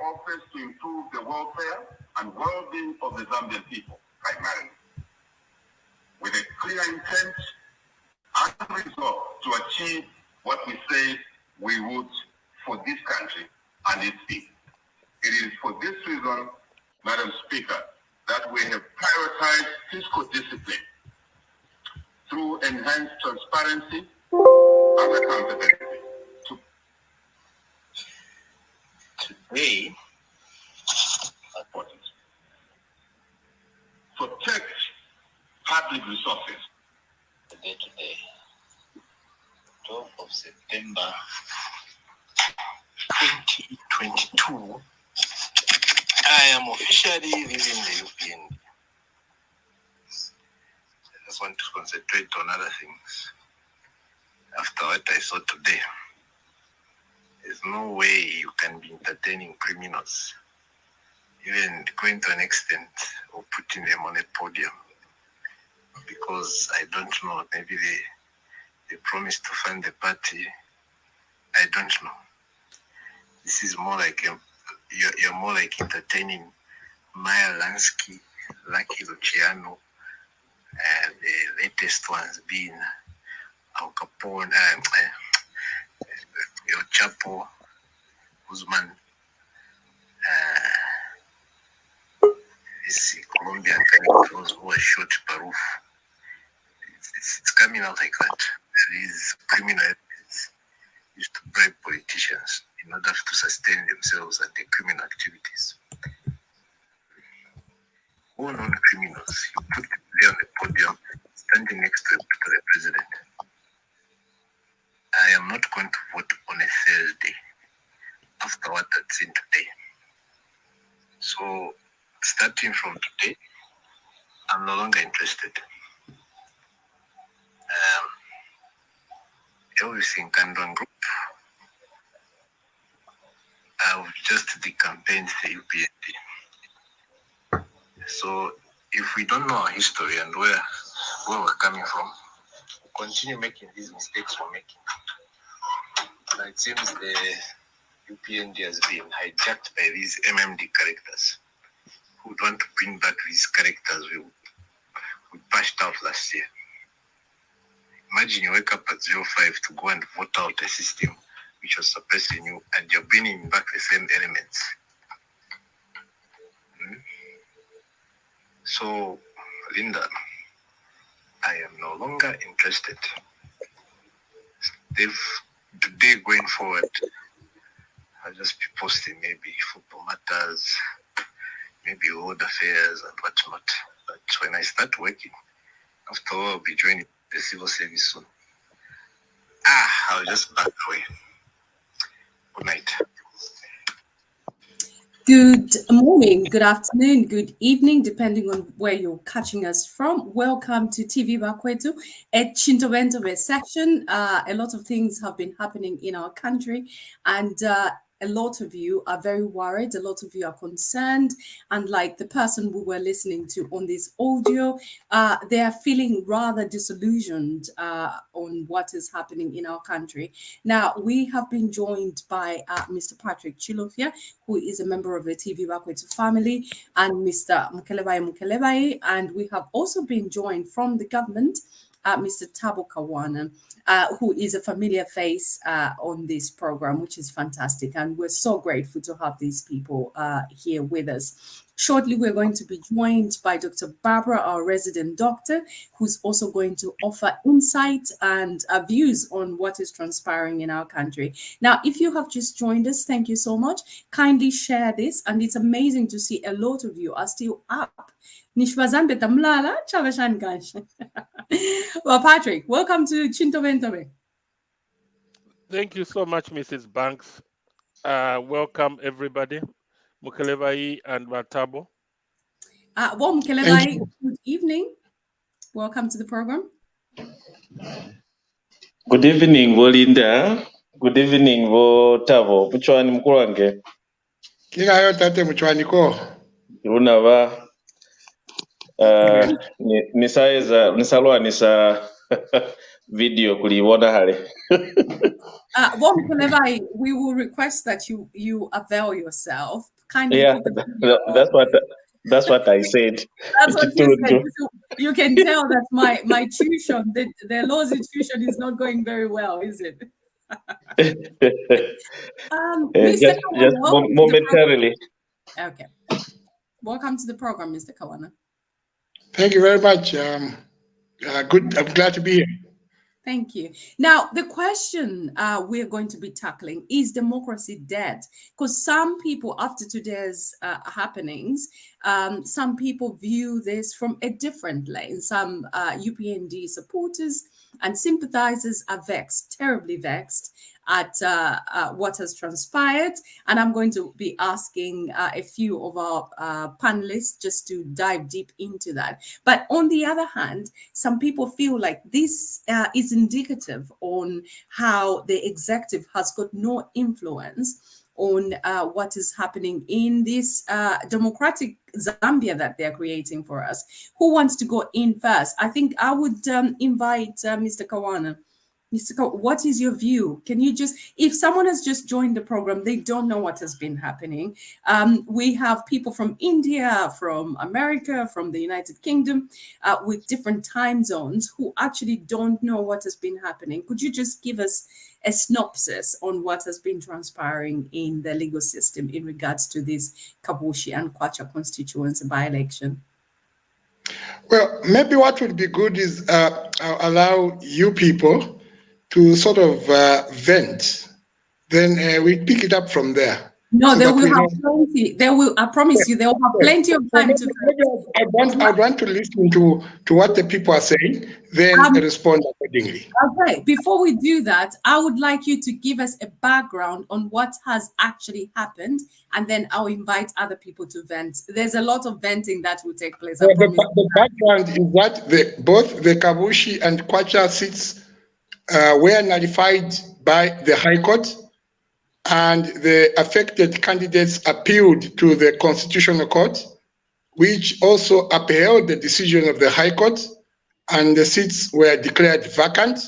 office to improve the welfare and well-being of the Zambian people, primarily, with a clear intent and resolve to achieve what we say we would for this country and its people. It is for this reason, Madam Speaker, that we have prioritized fiscal discipline through enhanced transparency and accountability. Today, protect public resources. Today, 12th of September 2022, I am officially leaving the UPN. I just want to concentrate on other things. After what I saw today, there's no way you can be entertaining criminals, even going to an extent of putting them on a podium. Because I don't know, maybe they promised to fund the party. I don't know. This is more like you're more like entertaining Maya Lansky, Lucky Luciano, the latest ones being Al Capone, El Chapo, Guzman, this Colombian characters who were shot Baruf. It's coming out like that. These criminal elements used to bribe politicians in order to sustain themselves and their criminal activities. All non-criminals, you put them there on the podium, standing next to the president. I am not going to vote on a Thursday after what I've seen today. So, starting from today, I'm no longer interested. Everything Kandon Group, I've just decampaigned the UPND. So if we don't know our history and where we're coming from, we'll continue making these mistakes we're making. But it seems the UPND has been hijacked by these MMD characters who would want to bring back these characters we bashed out last year. Imagine you wake up at 05 to go and vote out a system which was suppressing you, and you're bringing back the same elements. So, Linda, I am no longer interested. Today going forward, I'll just be posting maybe football matters, maybe world affairs and whatnot. But when I start working, after all, I'll be joining the civil service soon. I'll just back away. Good night. Good morning, good afternoon, good evening, depending on where you're catching us from. Welcome to TV Bakwetu at Chintoventobe section. A lot of things have been happening in our country, and a lot of you are very worried. A lot of you are concerned. And like the person we were listening to on this audio, they are feeling rather disillusioned on what is happening in our country. Now, we have been joined by Mr. Patrick Chilofia, who is a member of the TV Bakwetu family, and Mr. Mukelebai. And we have also been joined from the government, Mr. Tabo Kawana, who is a familiar face on this program, which is fantastic. And we're so grateful to have these people here with us. Shortly, we're going to be joined by Dr. Barbara, our resident doctor, who's also going to offer insight and views on what is transpiring in our country. Now, if you have just joined us, thank you so much. Kindly share this. And it's amazing to see a lot of you are still up. Nishwazambe tamlala chavashan gash. Well, Patrick, welcome to Chintoventobe. Thank you so much, Mrs. Banks. Welcome, everybody. Mukelebai and Matabo. Well, Mukelebai, good evening. Welcome to the program. Good evening, Volinda. Good evening, Tavo. Muchwani mkulu wange. Kingayo tate muchwani ko. Runava. Nisalwa nisa video kuliwona hale. Well, Mukelebai, we will request that you avail yourself. kindly Yeah, put the video that's what I said. That's what you said. So you can tell that my tuition, the law's tuition is not going very well, is it? Mr. Just Kawana, welcome to the momentarily. program. Okay. Welcome to the program, Mr. Kawana. Thank you very much. Good. I'm glad to be here. Thank you. Now, the question we're going to be tackling is democracy dead? Because some people, after today's happenings, some people view this from a different lens. Some UPND supporters and sympathizers are vexed, terribly vexed at what has transpired. And I'm going to be asking a few of our panelists just to dive deep into that. But on the other hand, some people feel like this is indicative on how the executive has got no influence on what is happening in this democratic Zambia that they're creating for us. Who wants to go in first? I think I would invite Mr. Kawana. Mr. Kawana, what is your view? Can you just, if someone has just joined the program, they don't know what has been happening. We have people from India, from America, from the United Kingdom, with different time zones who actually don't know what has been happening. Could you just give us a synopsis on what has been transpiring in the legal system in regards to this Kabushi and Kwacha constituency by-election? Well, maybe what would be good is allow you people to sort of vent. Then we pick it up from there. No, so they will have plenty. They will. I promise you, they will have plenty of time to. I want to listen to what the people are saying, then respond accordingly. Okay. Before we do that, I would like you to give us a background on what has actually happened, and then I'll invite other people to vent. There's a lot of venting that will take place. I promise. The background is that both the Kabushi and Kwacha seats were nullified by the High Court, and the affected candidates appealed to the Constitutional Court, which also upheld the decision of the High Court, and the seats were declared vacant.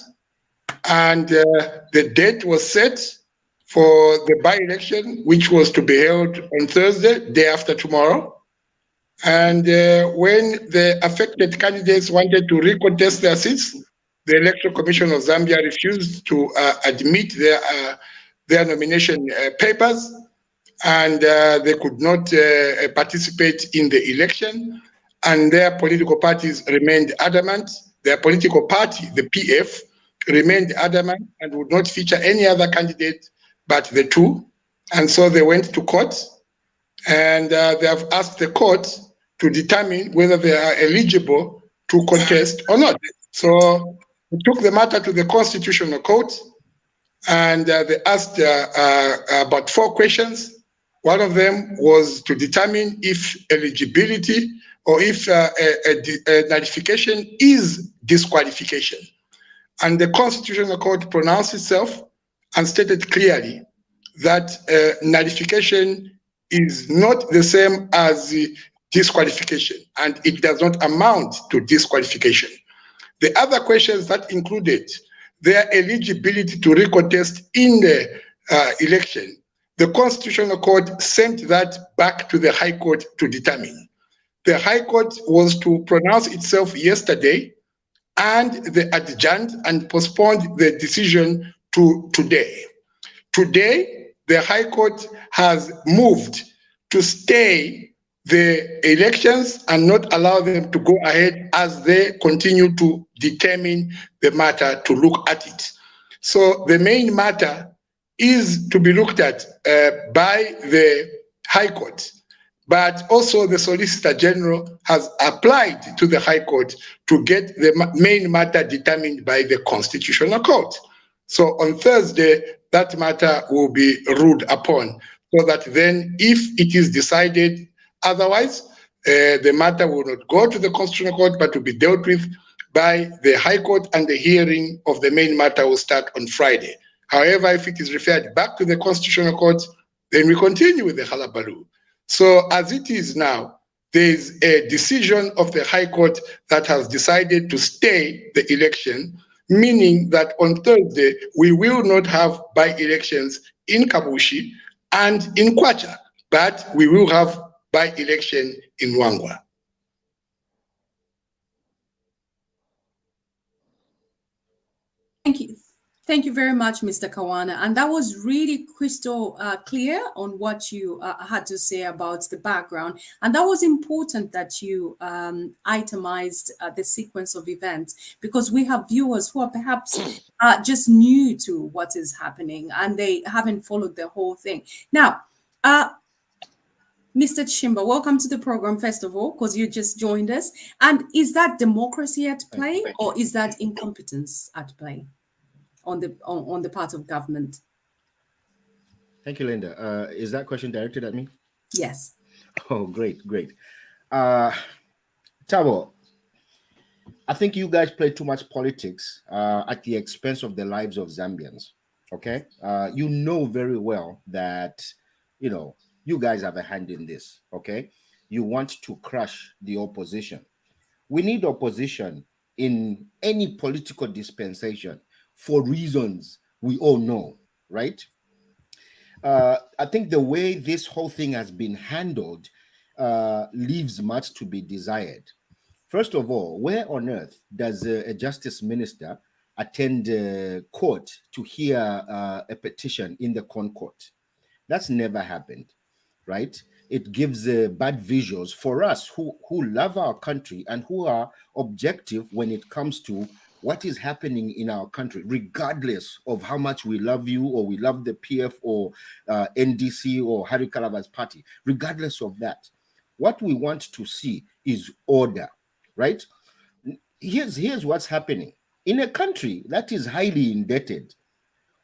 And the date was set for the by-election, which was to be held on Thursday, day after tomorrow. And when the affected candidates wanted to recontest their seats, the Electoral Commission of Zambia refused to admit their nomination papers, and they could not participate in the election, and their political parties remained adamant. Their political party, the PF, remained adamant and would not feature any other candidate but the two. And so they went to court, and they have asked the court to determine whether they are eligible to contest or not. So we took the matter to the Constitutional Court, and they asked about 4 questions. One of them was to determine if eligibility or if a nullification is disqualification. And the Constitutional Court pronounced itself and stated clearly that nullification is not the same as disqualification, and it does not amount to disqualification. The other questions that included their eligibility to recontest in the election, the Constitutional Court sent that back to the High Court to determine. The High Court was to pronounce itself yesterday, and they adjourned and postponed the decision to today. Today, the High Court has moved to stay the elections and not allow them to go ahead as they continue to determine the matter, to look at it. So the main matter is to be looked at by the High Court, but also the Solicitor General has applied to the High Court to get the main matter determined by the Constitutional Court. So on Thursday, that matter will be ruled upon, so that then if it is decided otherwise, the matter will not go to the Constitutional Court, but will be dealt with by the High Court, and the hearing of the main matter will start on Friday. However, if it is referred back to the Constitutional Court, then we continue with the Halabalu. So as it is now, there is a decision of the High Court that has decided to stay the election, meaning that on Thursday, we will not have by-elections in Kabushi and in Kwacha, but we will have by-election in Ruangwa. Thank you. Thank you very much, Mr. Kawana. And that was really crystal clear on what you had to say about the background. And that was important that you itemized the sequence of events, because we have viewers who are perhaps just new to what is happening and they haven't followed the whole thing. Now, Mr. Chimba, welcome to the program, first of all, because you just joined us. And is that democracy at play, or is that incompetence at play on the part of government? Thank you, Linda. Is that question directed at me? Yes. Oh, great. Tabo, I think you guys play too much politics at the expense of the lives of Zambians. Okay, you know very well that you guys have a hand in this. Okay, you want to crush the opposition. We need opposition in any political dispensation for reasons we all know, right? I think the way this whole thing has been handled leaves much to be desired. First of all, where on earth does a justice minister attend court to hear a petition in the court? That's never happened, right? It gives bad visuals for us who love our country and who are objective when it comes to what is happening in our country, regardless of how much we love you or we love the PF or NDC or Harry Kalava's party. Regardless of that, what we want to see is order, right? Here's what's happening. In a country that is highly indebted,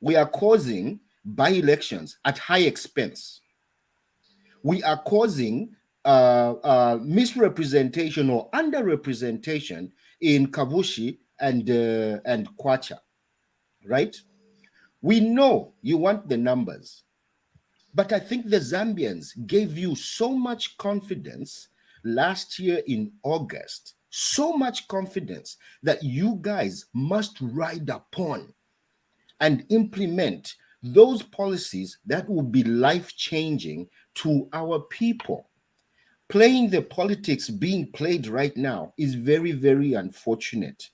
we are causing by-elections at high expense. We are causing misrepresentation or underrepresentation in Kabushi and Kwacha, right? We know you want the numbers, but I think the Zambians gave you so much confidence last year in August, so much confidence that you guys must ride upon and implement those policies that will be life-changing to our people. Playing the politics being played right now is very, very unfortunate.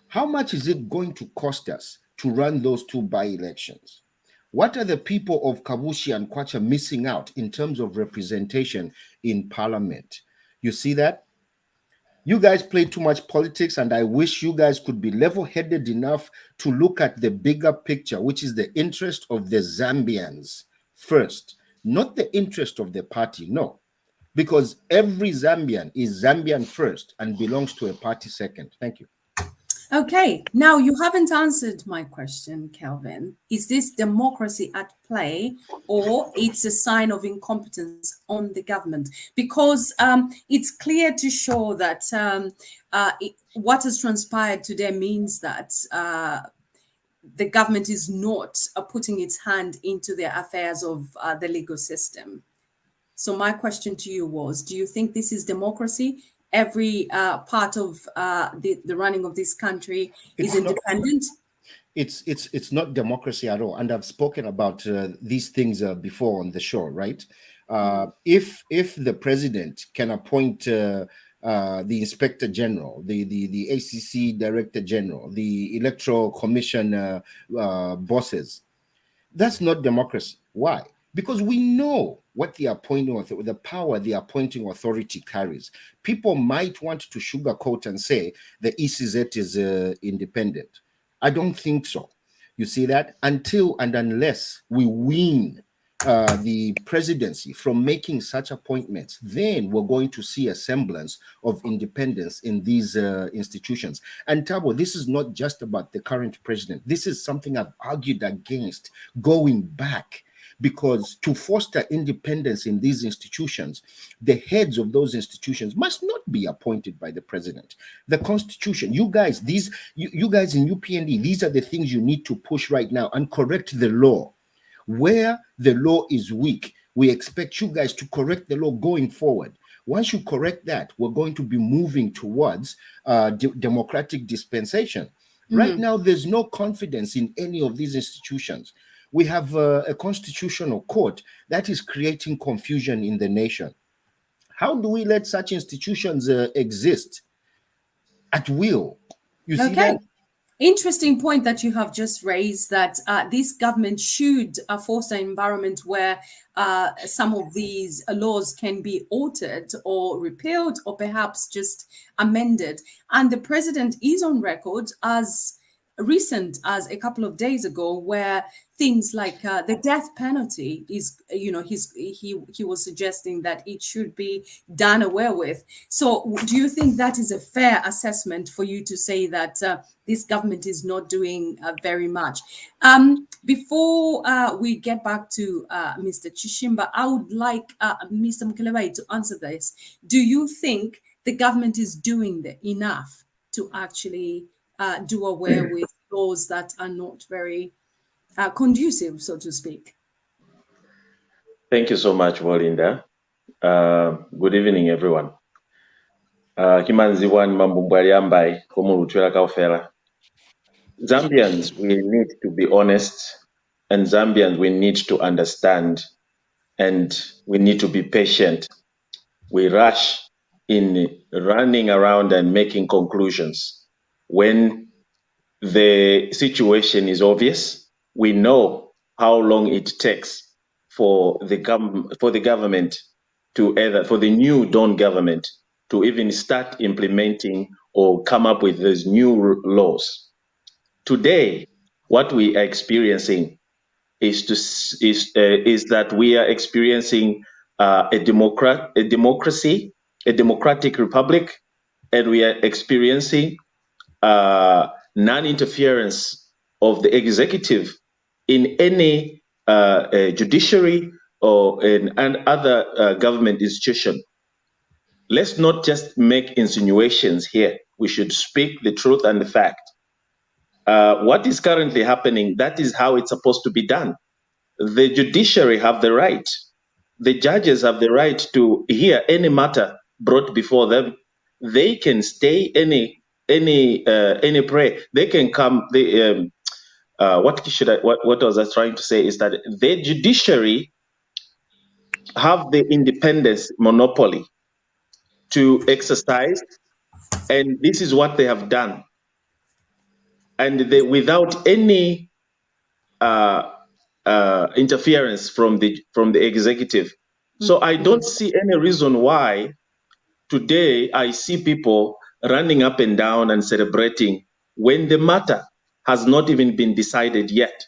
How much is it going to cost us to run those two by-elections? What are the people of Kabushi and Kwacha missing out in terms of representation in parliament? You see that? You guys play too much politics, and I wish you guys could be level-headed enough to look at the bigger picture, which is the interest of the Zambians first, not the interest of the party, no. Because every Zambian is Zambian first and belongs to a party second. Thank you. Okay, now you haven't answered my question, Kelvin. Is this democracy at play, or it's a sign of incompetence on the government? Because it's clear to show that what has transpired today means that the government is not putting its hand into the affairs of the legal system. So my question to you was, do you think this is democracy? Every part of the running of this country is independent? It's not democracy at all. And I've spoken about these things before on the show, right? If the president can appoint the inspector general, the ACC director general, the electoral commission bosses, that's not democracy. Why? Because we know what the power the appointing authority carries. People might want to sugarcoat and say the ECZ is independent. I don't think so. You see that? Until and unless we wean the presidency from making such appointments, then we're going to see a semblance of independence in these institutions. And Tabo, this is not just about the current president. This is something I've argued against going back. Because to foster independence in these institutions, the heads of those institutions must not be appointed by the president. The Constitution, you guys in UPND, these are the things you need to push right now and correct the law. Where the law is weak, we expect you guys to correct the law going forward. Once you correct that, we're going to be moving towards democratic dispensation. Right now, there's no confidence in any of these institutions. we have a constitutional court that is creating confusion in the nation. How do we let such institutions exist at will? You see that? Interesting point that you have just raised, that this government should foster an environment where some of these laws can be altered or repealed or perhaps just amended. And the president is on record as recent as a couple of days ago, where things like the death penalty is, he was suggesting that it should be done away with. So do you think that is a fair assessment for you to say that this government is not doing very much? Before we get back to Mr. Chishimba, I would like Mr. Mukelebai to answer this. Do you think the government is doing enough to actually do away with laws that are not very conducive, so to speak? Thank you so much, Walinda. Good evening, everyone. Kimanziwan Mambumbariambai, Komurutwela Kaufela. Zambians, we need to be honest, and Zambians, we need to understand, and we need to be patient. We rush in running around and making conclusions when the situation is obvious. We know how long it takes for the government to either, for the new Dawn government to even start implementing or come up with those new laws. Today, what we are experiencing is that we are experiencing a democracy, a democratic republic, and we are experiencing non-interference of the executive in any judiciary or in other government institution. Let's not just make insinuations here. We should speak the truth and the fact. What is currently happening, that is how it's supposed to be done. The judiciary have the right. The judges have the right to hear any matter brought before them. They can stay any prayer. They can come. What was I trying to say is that the judiciary have the independence monopoly to exercise, and this is what they have done. And they, without any interference from the executive. So I don't see any reason why today I see people running up and down and celebrating when the matter has not even been decided yet.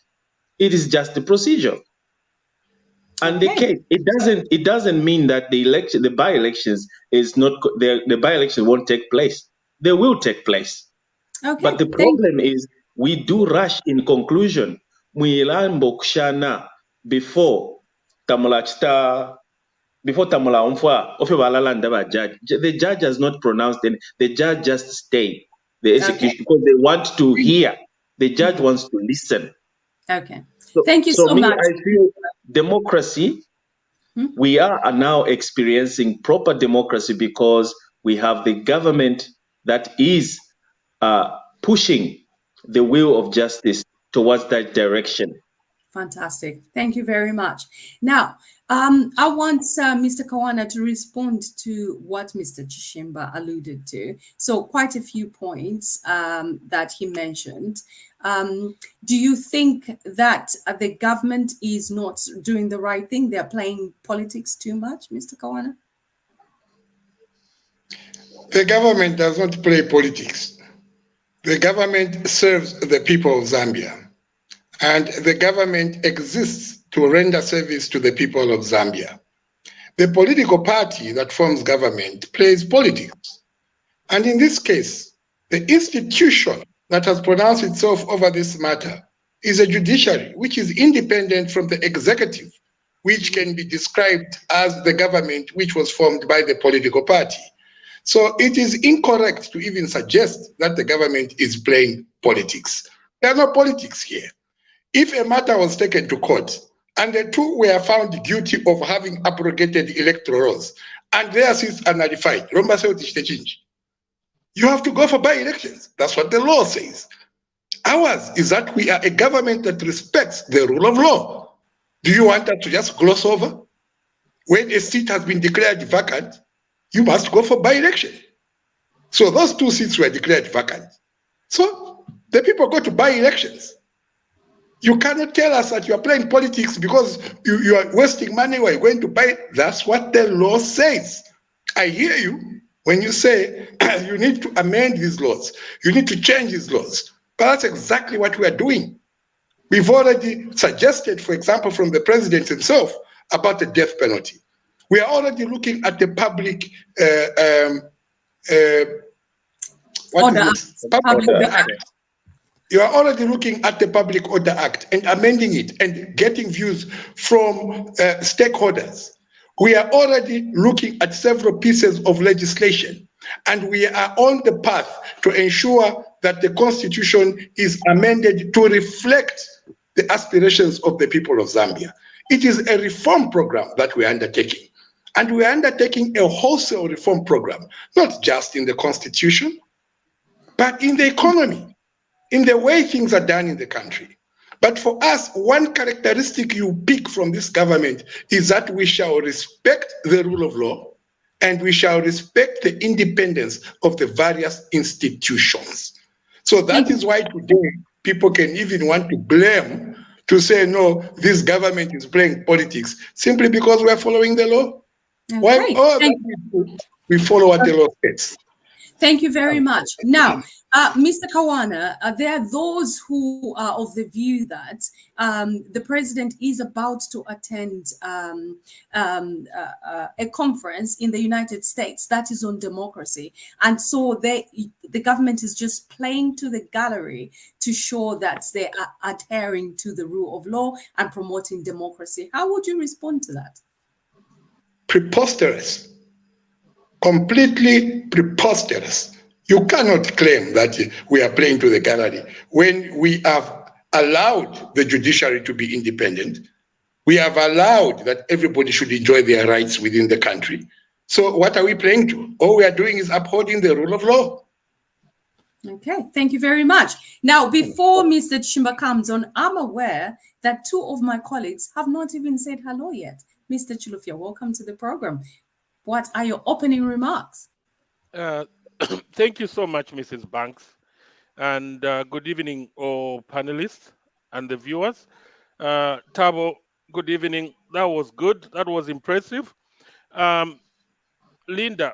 It is just the procedure. And the case, it doesn't mean that the by-elections is not, the by-election won't take place. They will take place. Okay. But the problem is we do rush in conclusion. Mwilambo kushana before Tamula Umfwa, the judge has not pronounced any, the judge just stayed the execution because they want to hear. The judge wants to listen. Okay. Thank you so much. I feel democracy, we are now experiencing proper democracy because we have the government that is pushing the will of justice towards that direction. Fantastic. Thank you very much. Now, I want Mr. Kawana to respond to what Mr. Chishimba alluded to. So quite a few points that he mentioned. Do you think that the government is not doing the right thing? They're playing politics too much, Mr. Kawana? The government does not play politics. The government serves the people of Zambia. And the government exists to render service to the people of Zambia. The political party that forms government plays politics. And in this case, the institution that has pronounced itself over this matter is a judiciary, which is independent from the executive, which can be described as the government which was formed by the political party. So it is incorrect to even suggest that the government is playing politics. There are no politics here. If a matter was taken to court and the two were found guilty of having abrogated electoral laws and their seats are nullified, you have to go for by-elections. That's what the law says. Ours is that we are a government that respects the rule of law. Do you want us to just gloss over? When a seat has been declared vacant, you must go for by-election. So those 2 seats were declared vacant. So the people go to by-elections. You cannot tell us that you are playing politics because you are wasting money or you're going to buy. That's what the law says. I hear you when you say you need to amend these laws. You need to change these laws. But that's exactly what we are doing. We've already suggested, for example, from the president himself, about the death penalty. We are already looking at the public Order Act. You are already looking at the Public Order Act and amending it and getting views from stakeholders. We are already looking at several pieces of legislation, and we are on the path to ensure that the Constitution is amended to reflect the aspirations of the people of Zambia. It is a reform program that we are undertaking, and we are undertaking a wholesale reform program, not just in the Constitution, but in the economy, in the way things are done in the country. But for us, one characteristic you pick from this government is that we shall respect the rule of law and we shall respect the independence of the various institutions. So that is why today people can even want to blame, to say, no, this government is playing politics, simply because we are following the law. Okay. Why? We follow what the law says. Thank you very much. Now, Mr. Kawana, there are those who are of the view that the president is about to attend a conference in the United States that is on democracy. And so the government is just playing to the gallery to show that they are adhering to the rule of law and promoting democracy. How would you respond to that? Preposterous. Completely preposterous. You cannot claim that we are playing to the gallery when we have allowed the judiciary to be independent. We have allowed that everybody should enjoy their rights within the country. So what are we playing to? All we are doing is upholding the rule of law. Okay, thank you very much. Now, before Mr. Chimba comes on, I'm aware that 2 of my colleagues have not even said hello yet. Mr. Chilufya, welcome to the program. What are your opening remarks? Thank you so much, Mrs. Banks. And good evening, all panelists and the viewers. Tabo, good evening. That was good. That was impressive. Linda,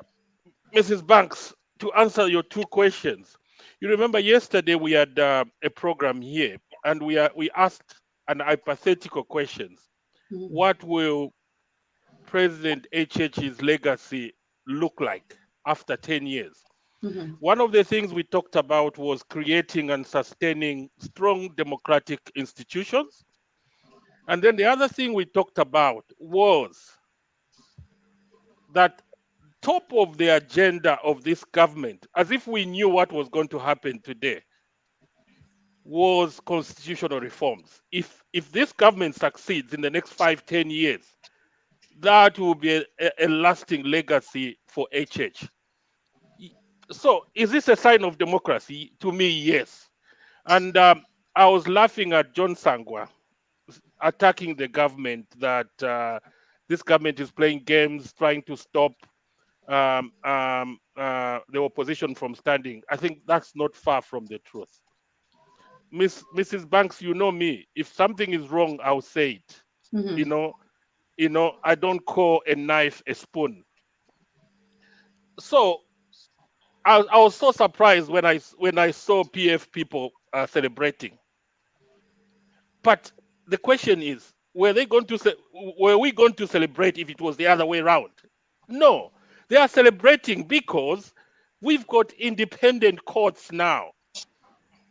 Mrs. Banks, to answer your 2 questions. You remember yesterday we had a program here and we asked an hypothetical questions. Mm-hmm. What will President HH's legacy look like after 10 years? Mm-hmm. One of the things we talked about was creating and sustaining strong democratic institutions. And then the other thing we talked about was that top of the agenda of this government, as if we knew what was going to happen today, was constitutional reforms. If this government succeeds in the next 5-10 years, that will be a lasting legacy for HH. So is this a sign of democracy? To me, yes. And I was laughing at John Sangwa attacking the government that this government is playing games, trying to stop the opposition from standing. I think that's not far from the truth. Mrs. Banks, you know me. If something is wrong, I'll say it. Mm-hmm. You know, I don't call a knife a spoon. So I was so surprised when I saw PF people celebrating. But the question is, were we going to celebrate if it was the other way around? No, they are celebrating because we've got independent courts now.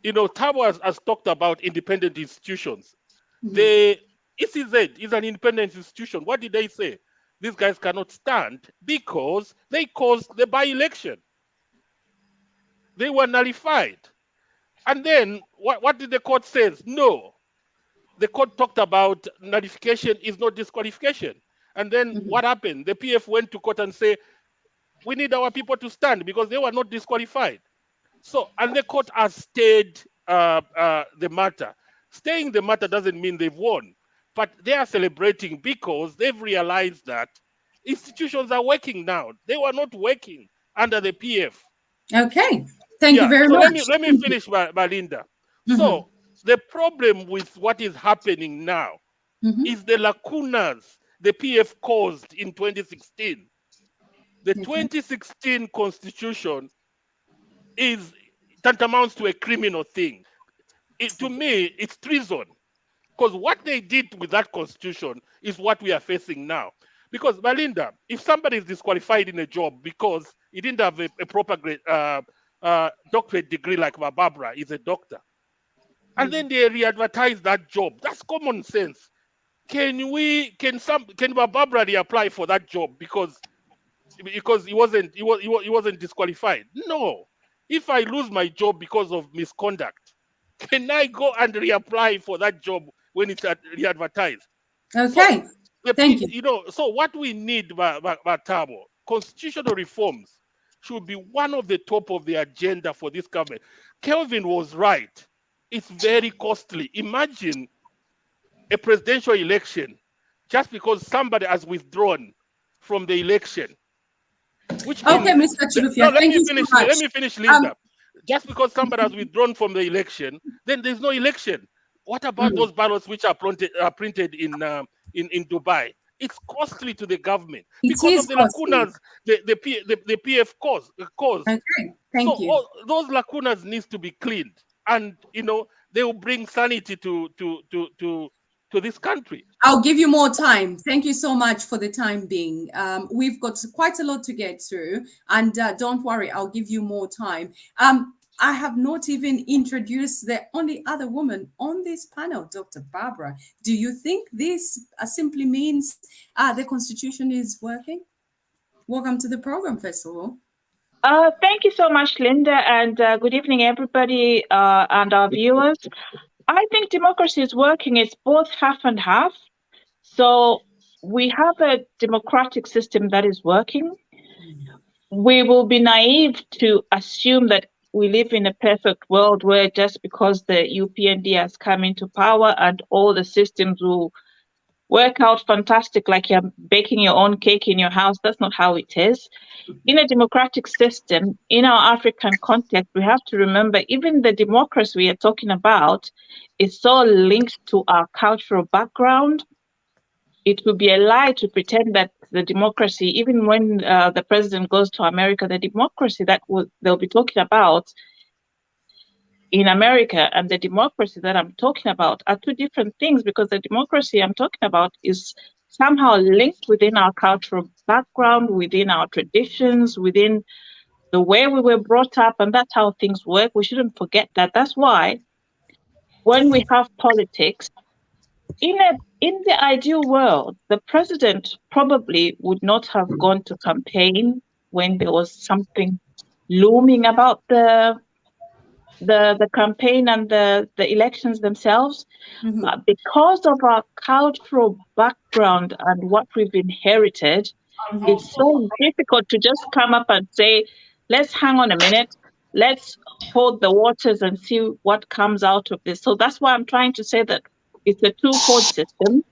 You know, Tabo has talked about independent institutions. Mm-hmm. The ECZ is an independent institution. What did they say? These guys cannot stand because they caused the by-election. They were nullified. And then what did the court say? No. The court talked about nullification is not disqualification. And then what happened? The PF went to court and said, we need our people to stand because they were not disqualified. So, and the court has stayed the matter. Staying the matter doesn't mean they've won, but they are celebrating because they've realized that institutions are working now. They were not working under the PF. Okay, thank you very so much. Let me finish, Belinda. So the problem with what is happening now is the lacunas the PF caused in 2016. The 2016 constitution is tantamount to a criminal thing. To me, it's treason. Because what they did with that constitution is what we are facing now. Because, Belinda, if somebody is disqualified in a job because he didn't have a proper doctorate degree like Barbara is a doctor, and then they re-advertise that job, that's common sense. Can Barbara reapply for that job because he wasn't disqualified? No. If I lose my job because of misconduct, can I go and reapply for that job when it's re-advertised? Okay, so thank you. So what we need, Tabo, constitutional reforms should be one of the top of the agenda for this government. Kelvin was right. It's very costly. Imagine a presidential election just because somebody has withdrawn from the election. Which okay, Mr. Chilufya, thank you so much. Let me finish, Linda. Just because somebody has withdrawn from the election, then there's no election. What about those ballots which are printed in Dubai? It's costly to the government because of the lacunas the PF caused. Okay, thank you. All those lacunas needs to be cleaned, and they will bring sanity to this country. I'll give you more time. Thank you so much for the time being. We've got quite a lot to get through, and don't worry, I'll give you more time. I have not even introduced the only other woman on this panel, Dr. Barbara. Do you think this simply means the Constitution is working? Welcome to the program, first of all. Thank you so much, Linda, and good evening, everybody, and our viewers. I think democracy is working. It's both half and half. So we have a democratic system that is working. We will be naive to assume that we live in a perfect world where just because the UPND has come into power and all the systems will work out fantastic, like you're baking your own cake in your house. That's not how it is. In a democratic system, in our African context, we have to remember even the democracy we are talking about is so linked to our cultural background. It would be a lie to pretend that the democracy, even when the president goes to America, the democracy that they'll be talking about in America and the democracy that I'm talking about are two different things, because the democracy I'm talking about is somehow linked within our cultural background, within our traditions, within the way we were brought up, and that's how things work. We shouldn't forget that. That's why when we have politics, in the ideal world, the president probably would not have gone to campaign when there was something looming about the campaign and the elections themselves. Because of our cultural background and what we've inherited, it's so difficult to just come up and say, let's hang on a minute, let's hold the waters and see what comes out of this. So that's why I'm trying to say that it's a twofold system.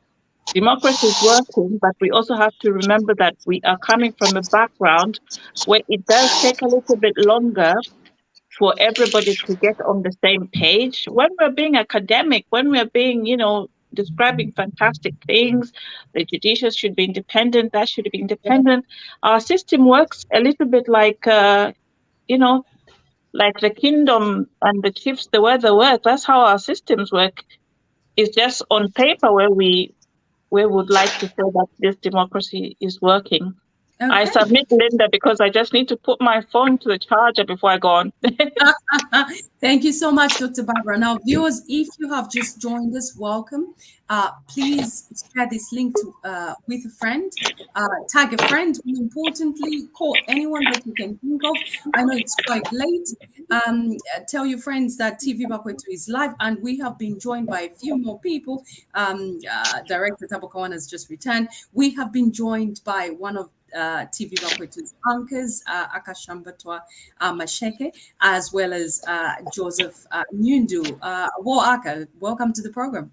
Democracy is working, but we also have to remember that we are coming from a background where it does take a little bit longer for everybody to get on the same page. When we're being academic, when we're being, describing fantastic things, the judiciary should be independent, that should be independent. Our system works a little bit like, like the kingdom and the chiefs, the way they work. That's how our systems work. It's just on paper where we would like to say that this democracy is working. Okay. I submit, Linda, because I just need to put my phone to the charger before I go on. Thank you so much, Dr. Barbara. Now, viewers, if you have just joined us, welcome. Please share this link with a friend, tag a friend, more importantly, call anyone that you can think of. I know it's quite late. Tell your friends that TV Bakwetu is live, and we have been joined by a few more people. Director Tabokawan has just returned. We have been joined by one of TV Bakweto's anchors, Akashambatwa Masheke, as well as Joseph Nyundu. Aka, welcome to the program.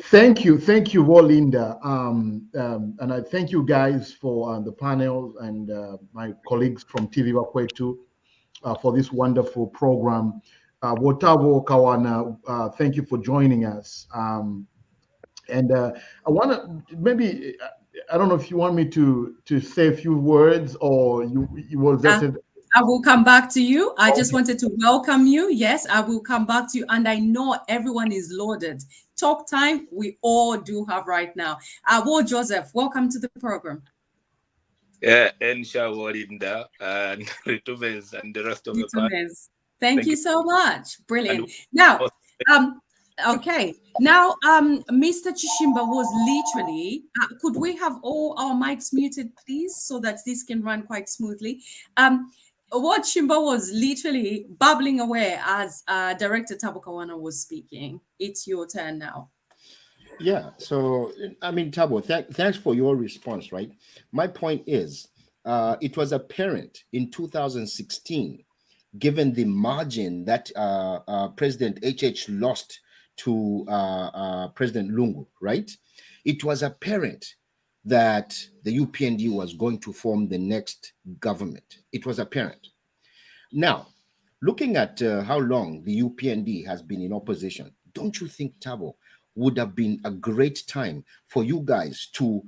Thank you, Wolinda, and I thank you guys for the panel and my colleagues from TV Bakwetu for this wonderful program. Wotavo Kawana, thank you for joining us. And I want to maybe, I don't know if you want me to say a few words, or you will just. I will come back to you. I just wanted to welcome you. Yes, I will come back to you. And I know everyone is loaded. Talk time, we all do have right now. Joseph, welcome to the program. Yeah, and Shawarinda and Ritumes and the rest of the panel. Thank you so much. Brilliant. Now, okay. Now, Mr. Chishimba was literally, could we have all our mics muted, please, so that this can run quite smoothly? What Chimba was literally bubbling away as Director Thabo Kawana was speaking. It's your turn now. Yeah, so, I mean, Thabo, thanks for your response, right? My point is, it was apparent in 2016, given the margin that President HH lost to President Lungu, right? It was apparent that the UPND was going to form the next government. It was apparent. Now, looking at how long the UPND has been in opposition, don't you think, Thabo, would have been a great time for you guys to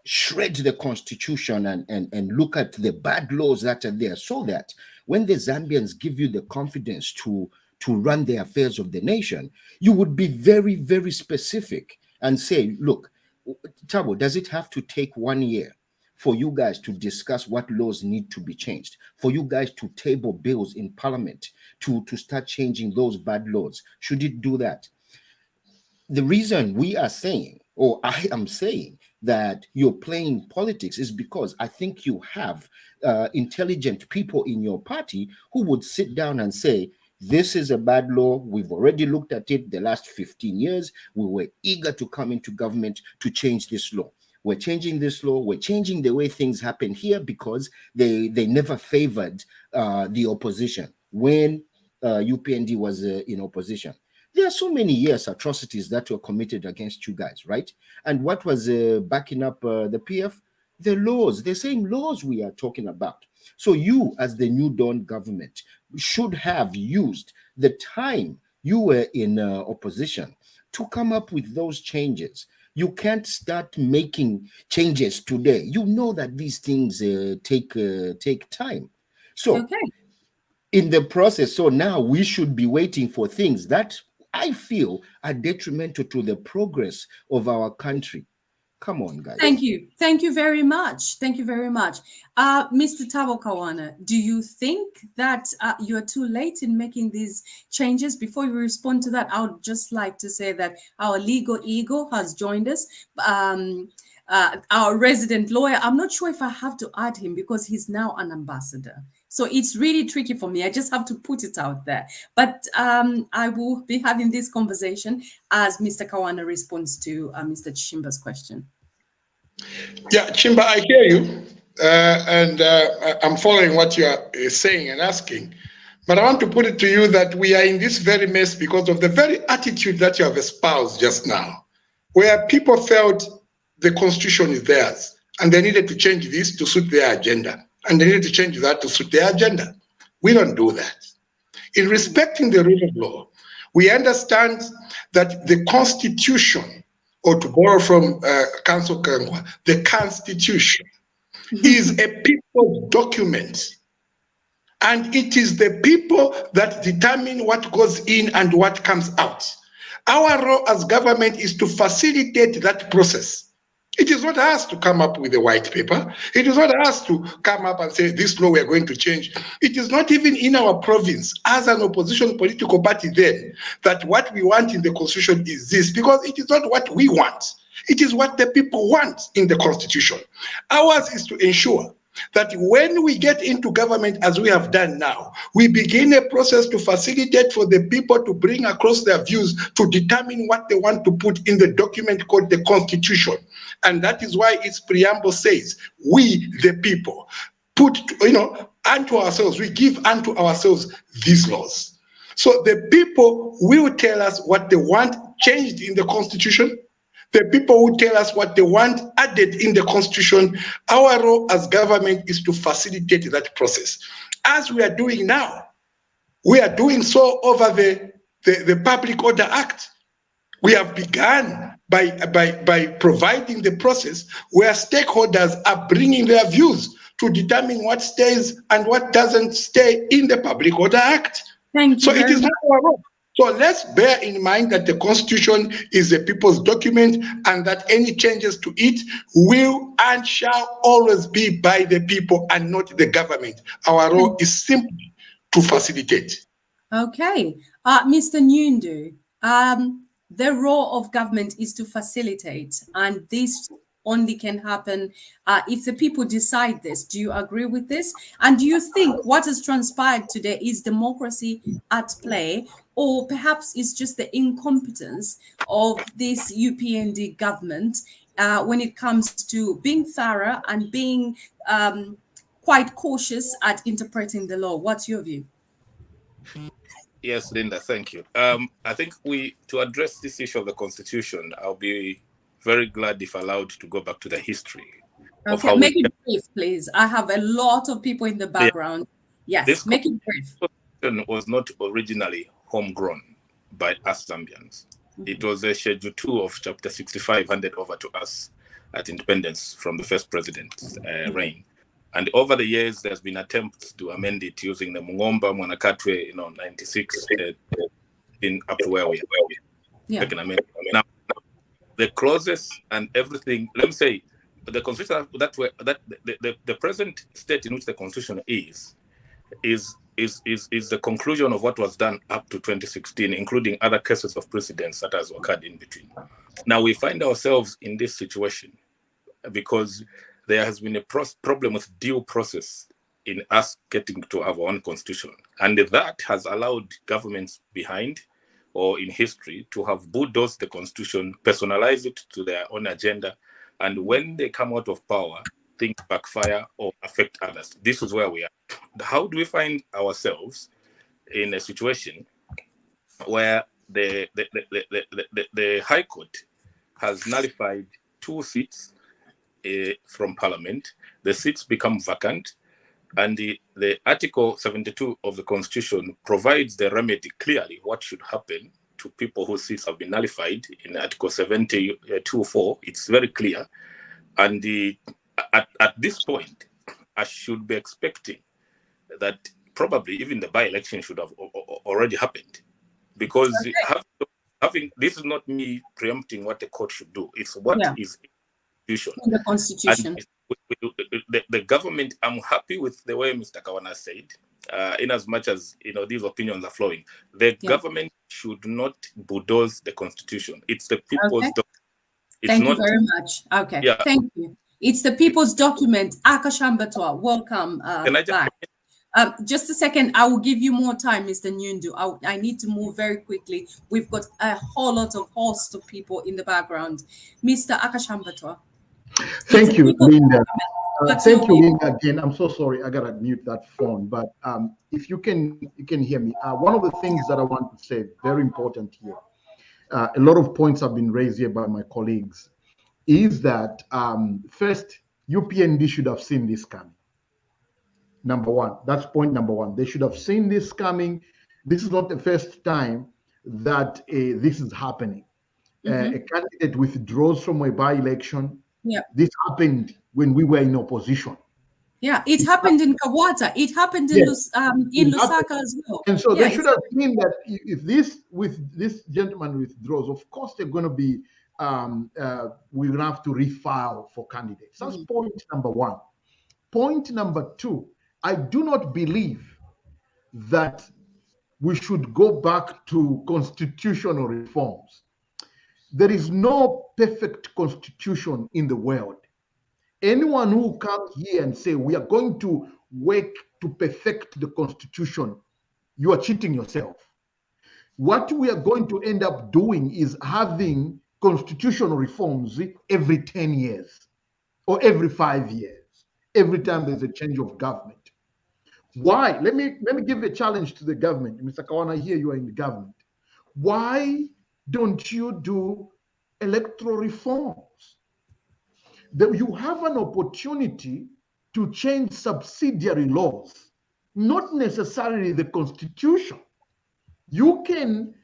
shred the constitution and look at the bad laws that are there, so that when the Zambians give you the confidence to run the affairs of the nation, you would be very, very specific and say, look, Thabo, does it have to take 1 year for you guys to discuss what laws need to be changed, for you guys to table bills in parliament to start changing those bad laws? Should it do that? The reason we are saying, or I am saying, that you're playing politics is because I think you have intelligent people in your party who would sit down and say, this is a bad law. We've already looked at it the last 15 years. We were eager to come into government to change this law. We're changing this law. We're changing the way things happen here because they never favored the opposition when UPND was in opposition. There are so many years atrocities that were committed against you guys, right? And what was backing up the PF? The laws, the same laws we are talking about. So you, as the New Dawn government, should have used the time you were in opposition to come up with those changes. You can't start making changes today. You know that these things take time. So in the process, so now we should be waiting for things that I feel are detrimental to the progress of our country. Come on, guys. Thank you. Thank you very much. Thank you very much. Mr. Thabo Kawana, do you think that you're too late in making these changes? Before you respond to that, I would just like to say that our legal ego has joined us. Our resident lawyer, I'm not sure if I have to add him because he's now an ambassador. So it's really tricky for me. I just have to put it out there. But I will be having this conversation as Mr. Kawana responds to Mr. Chimba's question. Yeah, Chimba, I hear you. And I'm following what you are saying and asking. But I want to put it to you that we are in this very mess because of the very attitude that you have espoused just now, where people felt the constitution is theirs and they needed to change this to suit their agenda. And they need to change that to suit their agenda. We don't do that. In respecting the rule of law, we understand that the Constitution, or to borrow from Council Kangwa, the Constitution is a people's document. And it is the people that determine what goes in and what comes out. Our role as government is to facilitate that process. It is not us to come up with a white paper. It is not us to come up and say, this law we are going to change. It is not even in our province as an opposition political party then that what we want in the constitution is this, because it is not what we want. It is what the people want in the constitution. Ours is to ensure that when we get into government, as we have done now, we begin a process to facilitate for the people to bring across their views to determine what they want to put in the document called the Constitution. And that is why its preamble says, we, the people, put, unto ourselves, we give unto ourselves these laws. So the people will tell us what they want changed in the Constitution. The people who tell us what they want added in the Constitution. Our role as government is to facilitate that process. As we are doing now, we are doing so over the Public Order Act. We have begun by providing the process where stakeholders are bringing their views to determine what stays and what doesn't stay in the Public Order Act. Thank you. So it is not our role. So let's bear in mind that the Constitution is a people's document and that any changes to it will and shall always be by the people and not the government. Our role is simply to facilitate. Okay. Mr. Nyundu, the role of government is to facilitate, and this only can happen if the people decide this. Do you agree with this? And do you think what has transpired today is democracy at play, or perhaps it's just the incompetence of this UPND government when it comes to being thorough and being quite cautious at interpreting the law? What's your view? Yes, Linda, thank you. I think to address this issue of the Constitution, I'll be very glad if allowed to go back to the history. Okay, make it brief, please. I have a lot of people in the background. Yes, this make it brief. Constitution was not originally homegrown by us Zambians. It was a Schedule 2 of Chapter 65 handed over to us at independence from the first president's reign. And over the years, there's been attempts to amend it using the Mungomba, Mwanakatwe, 96, in up to where we are. Yeah. Now, the clauses and everything, let me say, the Constitution that the present state in which the Constitution is the conclusion of what was done up to 2016, including other cases of precedents that has occurred in between. Now we find ourselves in this situation because there has been a problem with due process in us getting to our own constitution. And that has allowed governments behind or in history to have bulldozed the constitution, personalize it to their own agenda. And when they come out of power, things backfire or affect others. This is where we are. How do we find ourselves in a situation where the High Court has nullified 2 seats from Parliament? The seats become vacant, and the Article 72 of the Constitution provides the remedy clearly what should happen to people whose seats have been nullified in Article 72.4. It's very clear. And at this point, I should be expecting that probably even the by-election should have already happened. Because having this is not me preempting what the court should do. It's what is in the Constitution. And the government, I'm happy with the way Mr. Kawana said, in as much as these opinions are flowing. The government should not bulldoze the Constitution. It's the people's document. Thank you very much. Okay, thank you. It's the people's document. Akashambatwa, welcome back. Just a second, I will give you more time, Mr. Nyundu. I need to move very quickly. We've got a whole lot of host of people in the background. Mr. Akashambatwa. Thank you, Linda. Thank you, Linda, again. I'm so sorry. I got to mute that phone. But if you can hear me. One of the things that I want to say, very important here, a lot of points have been raised here by my colleagues, is that first, UPND should have seen this coming. Number one, that's point number one. They should have seen this coming. This is not the first time that this is happening. A candidate withdraws from a by-election. Yeah, this happened when we were in opposition. Yeah, it happened in Kawata. It happened in Lusaka as well. And so they should have seen that if this gentleman withdraws, of course they're going to be we're going to have to refile for candidates. That's point number one. Point number two, I do not believe that we should go back to constitutional reforms. There is no perfect constitution in the world. Anyone who comes here and say we are going to work to perfect the constitution, you are cheating yourself. What we are going to end up doing is having constitutional reforms every 10 years or every 5 years, every time there's a change of government. Why? Let me give a challenge to the government. Mr. Kawana, here you are in the government. Why don't you do electoral reforms? That you have an opportunity to change subsidiary laws, not necessarily the constitution. You can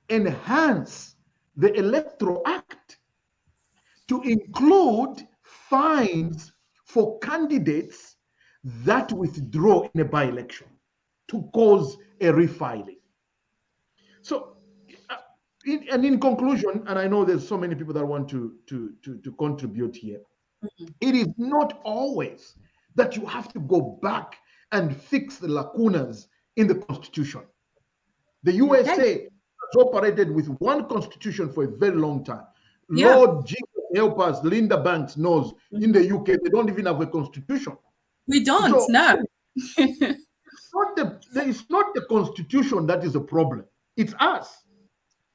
enhance the Electoral Act to include fines for candidates that withdraw in a by-election to cause a refiling. So, in conclusion, and I know there's so many people that want to contribute here, it is not always that you have to go back and fix the lacunas in the Constitution. The USA has operated with one constitution for a very long time. Yeah. Lord Jesus help us, Linda Banks knows in the UK, they don't even have a constitution. We don't, So, no. It's not the constitution that is a problem. It's us.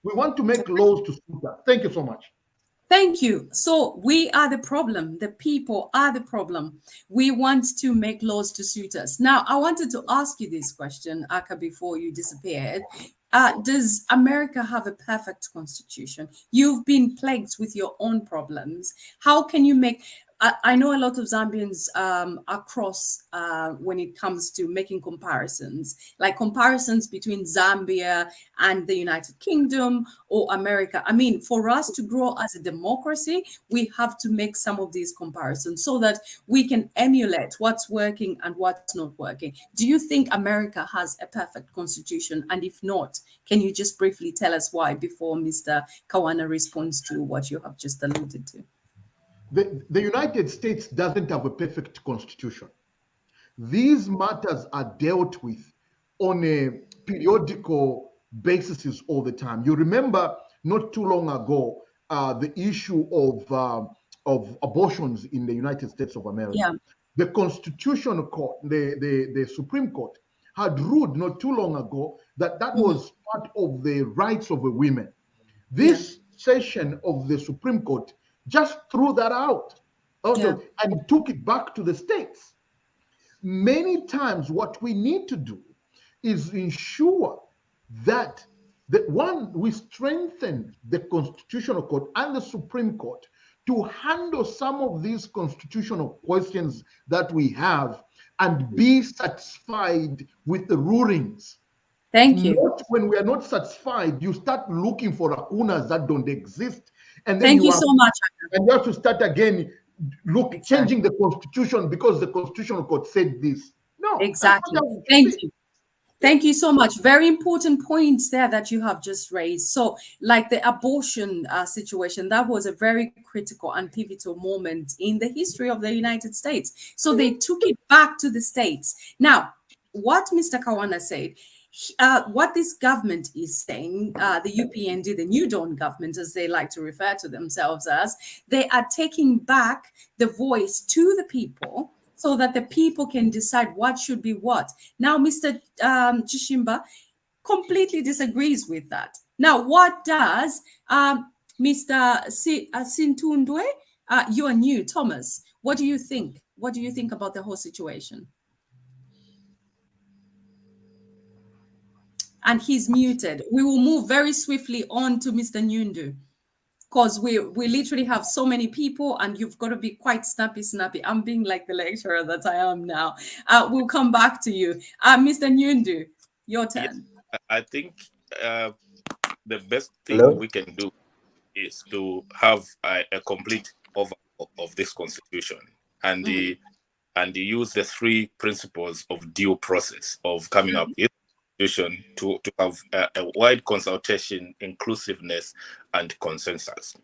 We want to make laws to suit us. Thank you so much. Thank you. So we are the problem. The people are the problem. We want to make laws to suit us. Now, I wanted to ask you this question, Aka, before you disappeared. Does America have a perfect constitution? You've been plagued with your own problems. How can you make... I know a lot of Zambians are cross when it comes to making comparisons, like comparisons between Zambia and the United Kingdom or America. I mean, for us to grow as a democracy, we have to make some of these comparisons so that we can emulate what's working and what's not working. Do you think America has a perfect constitution? And if not, can you just briefly tell us why before Mr. Kawana responds to what you have just alluded to? The United States doesn't have a perfect constitution. These matters are dealt with on a periodical basis all the time. You remember not too long ago, the issue of abortions in the United States of America. Yeah. The Constitutional Court, the Supreme Court, had ruled not too long ago that was part of the rights of a woman. This session of the Supreme Court just threw that out and took it back to the states. Many times what we need to do is ensure that we strengthen the Constitutional Court and the Supreme Court to handle some of these constitutional questions that we have and be satisfied with the rulings. Thank you. Not when we are not satisfied, you start looking for lacunas that don't exist. And then Thank you so much. And you have to start again, changing the constitution because the Constitutional Court said this. No. Exactly. Thank you. Thank you so much. Very important points there that you have just raised. So, like the abortion situation, that was a very critical and pivotal moment in the history of the United States. So they took it back to the states. Now, what Mr. Kawana said, what this government is saying, the UPND, the New Dawn government, as they like to refer to themselves as, they are taking back the voice to the people so that the people can decide what should be what. Now, Mr. Chishimba completely disagrees with that. Now, what does Mr. Sintundwe, you are new, Thomas, what do you think? What do you think about the whole situation? And he's muted. We will move very swiftly on to Mr. Nyundu because we literally have so many people and you've got to be quite snappy. I'm being like the lecturer that I am now. We'll come back to you. Mr. Nyundu, your turn. Yes, I think the best thing we can do is to have a complete overhaul of this constitution and use the three principles of due process of coming up with to have a wide consultation, inclusiveness, and consensus.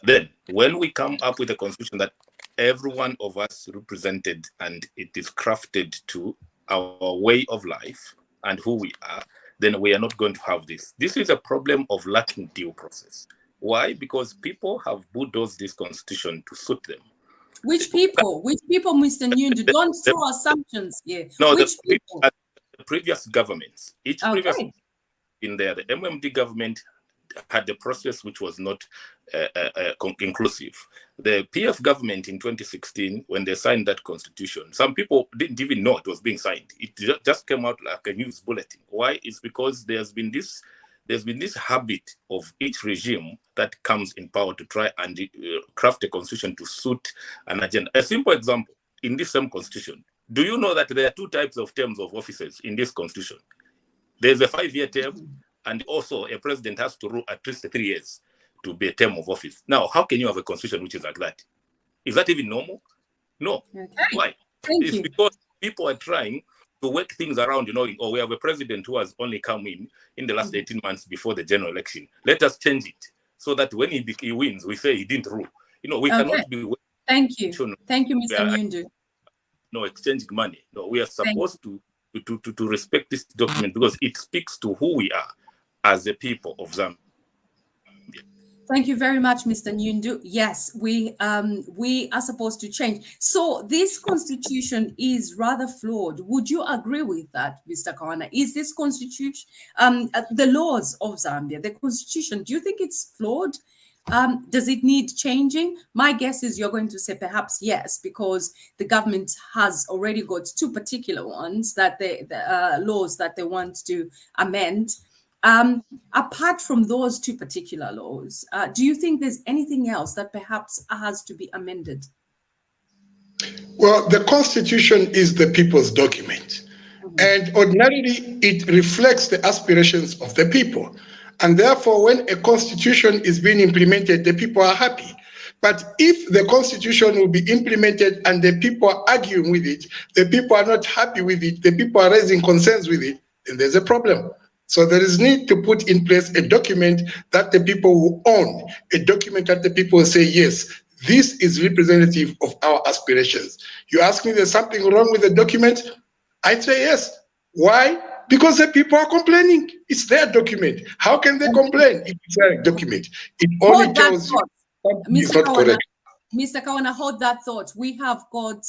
Then, when we come up with a constitution that every one of us represented and it is crafted to our way of life and who we are, then we are not going to have this. This is a problem of lacking due process. Why? Because people have bulldozed this constitution to suit them. Which people? Which people, Mr. Nyundu? Don't throw assumptions here. No, Which people? the previous governments, each previous Okay. in there, the MMD government had a process which was not inclusive. The PF government in 2016, when they signed that constitution, some people didn't even know it was being signed. It just came out like a news bulletin. Why? It's because there's been this habit of each regime that comes in power to try and craft a constitution to suit an agenda. A simple example, in this same constitution, do you know that there are two types of terms of offices in this constitution? There's a 5-year term, and also a president has to rule at least 3 years to be a term of office. Now, how can you have a constitution which is like that? Is that even normal? No. Okay. Why? It's because people are trying to work things around, or we have a president who has only come in the last 18 months before the general election. Let us change it so that when he wins, we say he didn't rule. We cannot be... Thank you. Thank you, Mr. Nyundu. No, exchanging money. No, we are supposed to respect this document because it speaks to who we are as a people of Zambia. Thank you very much, Mr. Nyundu. Yes, we are supposed to change. So this constitution is rather flawed. Would you agree with that, Mr. Kawana? Is this constitution, the laws of Zambia, the constitution, do you think it's flawed? Does it need changing? My guess is you're going to say perhaps yes, because the government has already got two particular ones that laws that they want to amend. Apart from those two particular laws, do you think there's anything else that perhaps has to be amended? Well, the Constitution is the people's document, and ordinarily it reflects the aspirations of the people. And therefore, when a constitution is being implemented, the people are happy. But if the constitution will be implemented and the people are arguing with it, the people are not happy with it, the people are raising concerns with it, then there's a problem. So there is need to put in place a document that the people will own, a document that the people will say, yes, this is representative of our aspirations. You ask me, there's something wrong with the document? I say yes. Why? Because the people are complaining. It's their document. How can they complain if it's their document? It only tells you something is not correct. Mr. Kawana, hold that thought. We have got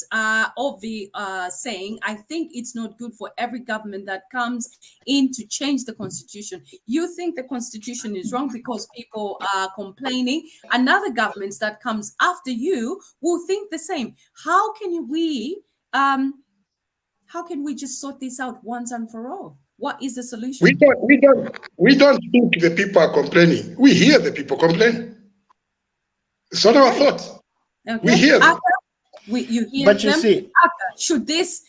Ovi saying, I think it's not good for every government that comes in to change the constitution. You think the constitution is wrong because people are complaining. Another government that comes after you will think the same. How can we just sort this out once and for all? What is the solution? We don't think the people are complaining. We hear the people complain. It's not our thought. Okay. We hear them. You hear But them. you see, should this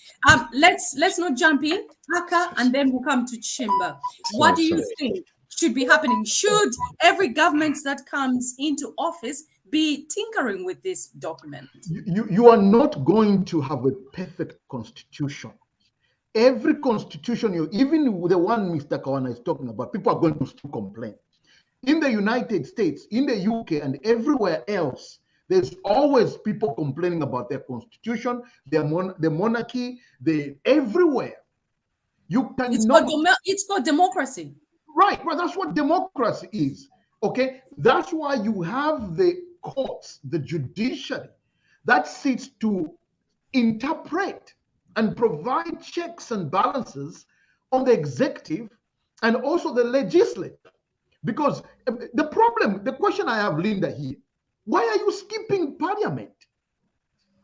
let's not jump in, Aka, and then we'll come to Chimba. What do you think should be happening? Should every government that comes into office be tinkering with this document? You are not going to have a perfect constitution. Every constitution, even the one Mr. Kawana is talking about, people are going to still complain. In the United States, in the UK, and everywhere else, there's always people complaining about their constitution, the monarchy, everywhere. You cannot. It's called democracy. Right, well, that's what democracy is. Okay, that's why you have the courts, the judiciary, that sits to interpret and provide checks and balances on the executive and also the legislature. Because the question I have, Linda, here, why are you skipping parliament?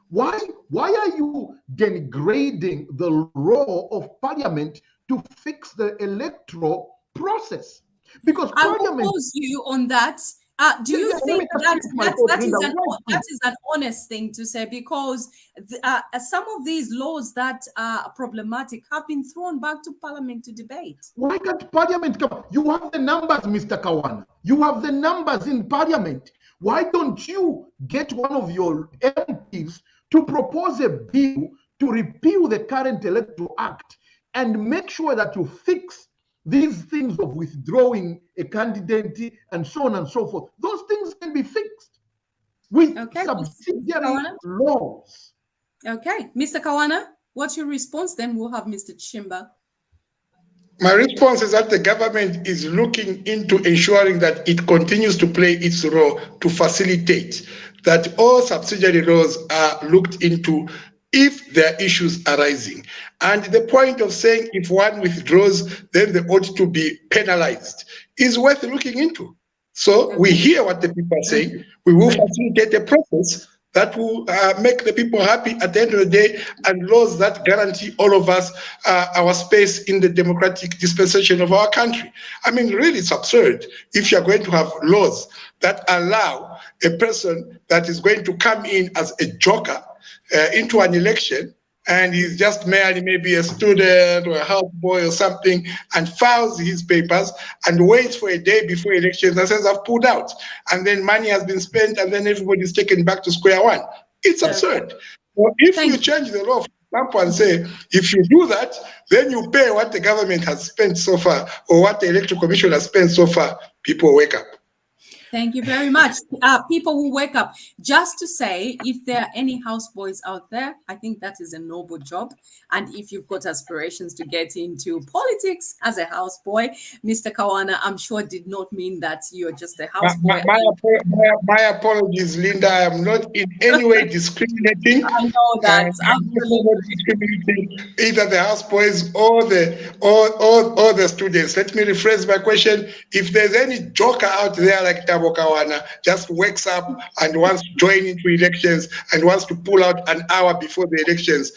Why are you degrading the role of parliament to fix the electoral process? Because I parliament... will pose you on that. Do you think that is an honest thing to say? Because some of these laws that are problematic have been thrown back to Parliament to debate. Why can't Parliament come? You have the numbers, Mr. Kawana. You have the numbers in Parliament. Why don't you get one of your MPs to propose a bill to repeal the current Electoral Act and make sure that you fix these things of withdrawing a candidate and so on and so forth? Those things can be fixed with subsidiary laws. Okay, Mr. Kawana, what's your response? Then we'll have Mr. Chimba. My response is that the government is looking into ensuring that it continues to play its role to facilitate that all subsidiary laws are looked into if there are issues arising. And the point of saying if one withdraws, then they ought to be penalized is worth looking into. So we hear what the people are saying. We will facilitate a process that will make the people happy at the end of the day, and laws that guarantee all of us our space in the democratic dispensation of our country. I mean, really, it's absurd if you're going to have laws that allow a person that is going to come in as a joker into an election, and he's just merely maybe a student or a houseboy or something, and files his papers and waits for a day before elections and says, I've pulled out. And then money has been spent, and then everybody's taken back to square one. It's absurd. Well, if you change the law, for example, and say, if you do that, then you pay what the government has spent so far, or what the Electoral Commission has spent so far, people wake up. Thank you very much. People will wake up. Just to say, if there are any houseboys out there, I think that is a noble job. And if you've got aspirations to get into politics as a houseboy, Mr. Kawana, I'm sure did not mean that you're just a houseboy. My apologies, Linda. I am not in any way discriminating. I know that. I'm not discriminating either the houseboys or the students. Let me rephrase my question. If there's any joker out there like Thabo Kawana just wakes up and wants to join into elections and wants to pull out an hour before the elections,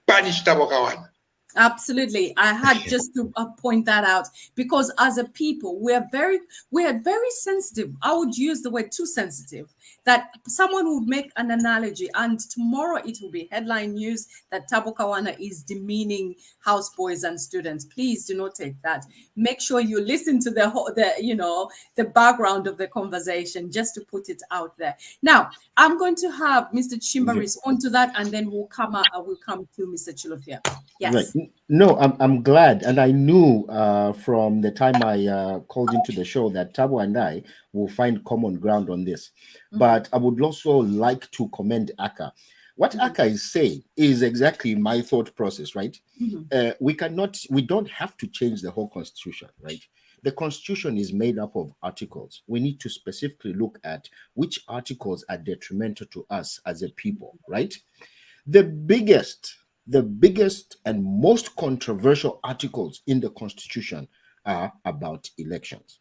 punish Thabo Kawana. Absolutely. I had just to point that out, because as a people, we are very sensitive. I would use the word too sensitive, that someone would make an analogy and tomorrow it will be headline news that Thabo Kawana is demeaning houseboys and students. Please do not take that. Make sure you listen to the background of the conversation, just to put it out there. Now, I'm going to have Mr. Chimba respond to that, and then we'll come to Mr. Chilufya. Yes. Right. No, I'm glad, and I knew from the time I called into the show that Thabo and I will find common ground on this. But I would also like to commend Aka. What Aka is saying is exactly my thought process, right? We don't have to change the whole constitution, right? The constitution is made up of articles. We need to specifically look at which articles are detrimental to us as a people, right? The biggest and most controversial articles in the Constitution are about elections.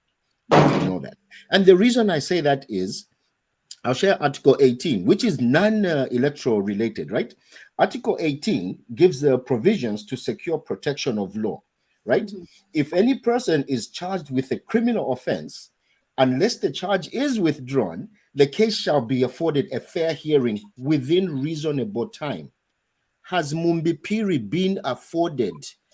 You know that. And the reason I say that is, I'll share Article 18, which is non-electoral related, right? Article 18 gives the provisions to secure protection of law, right? If any person is charged with a criminal offense, unless the charge is withdrawn, the case shall be afforded a fair hearing within reasonable time. Has Mumbipiri been afforded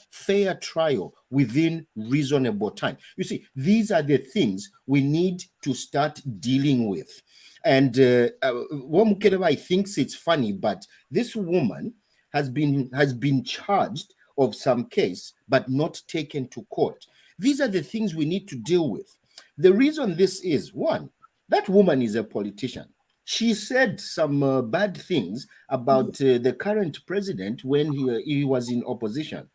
fair trial within reasonable time? You see, these are the things we need to start dealing with. And Wamukelebai thinks it's funny, but this woman has been charged of some case, but not taken to court. These are the things we need to deal with. The reason this is, one, that woman is a politician. She said some bad things about the current president when he was in opposition.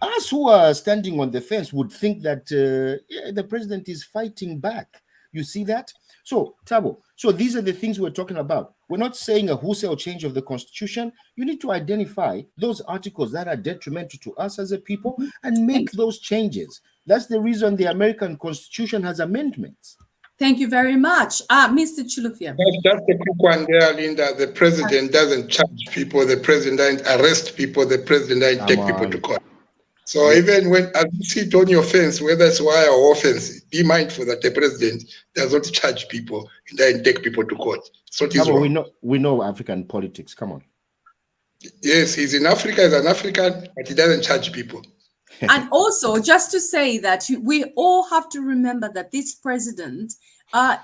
Us who are standing on the fence would think that the president is fighting back. You see that? So, Thabo, so these are the things we're talking about. We're not saying a wholesale change of the constitution. You need to identify those articles that are detrimental to us as a people and make those changes. That's the reason the American Constitution has amendments. Thank you very much. Mr. Chilufya. That's the quick one there, Linda. The president doesn't charge people. The president doesn't arrest people. The president doesn't take people to court. So even when you see it on your fence, whether it's wire or offense, be mindful that the president does not charge people and doesn't take people to court. So we know African politics. Come on. Yes, he's in Africa, he's an African, but he doesn't charge people. And also, just to say that we all have to remember that this president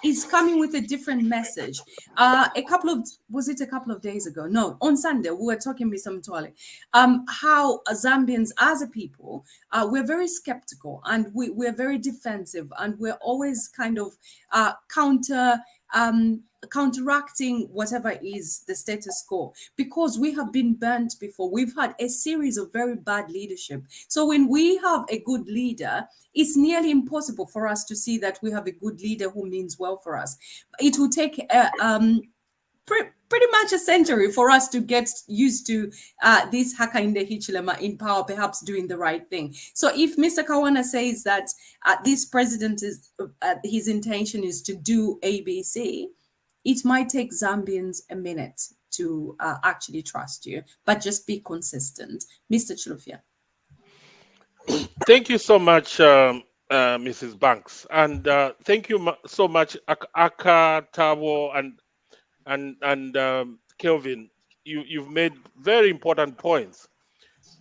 is coming with a different message. A couple of days ago? No, on Sunday, we were talking with some Mtwale, how Zambians as a people, we're very skeptical and we're very defensive, and we're always kind of counter counteracting whatever is the status quo, because we have been burnt before. We've had a series of very bad leadership. So when we have a good leader, it's nearly impossible for us to see that we have a good leader who means well for us. It will take pretty much a century for us to get used to this Hakainde Hichilema in power, perhaps doing the right thing. So if Mr. Kawana says that this president is his intention is to do ABC, it might take Zambians a minute to actually trust you, but just be consistent. Mr. Chilufya. Thank you so much, Mrs. Banks, and thank you so much, Aka, Tabo, and Kelvin. You've made very important points,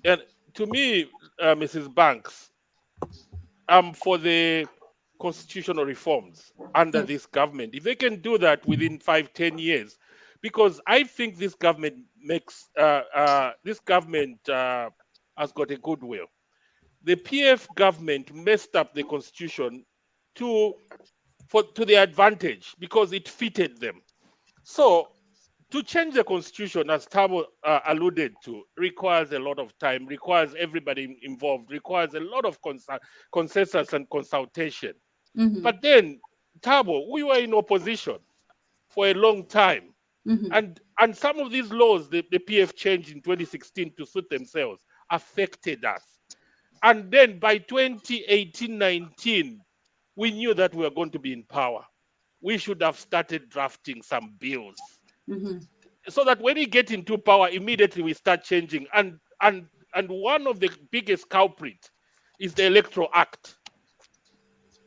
and to me, Mrs. Banks, for the constitutional reforms under this government, if they can do that within 5-10 years, because I think this government makes this government has got a goodwill. The PF government messed up the constitution to their advantage because it fitted them. So to change the constitution, as Tabo alluded to, requires a lot of time, requires everybody involved, requires a lot of consensus and consultation. Mm-hmm. But then, Tabo, we were in opposition for a long time. Mm-hmm. And some of these laws the PF changed in 2016 to suit themselves affected us. And then by 2018-19, we knew that we were going to be in power. We should have started drafting some bills, mm-hmm. so that when we get into power, immediately we start changing. And one of the biggest culprits is the Electoral Act.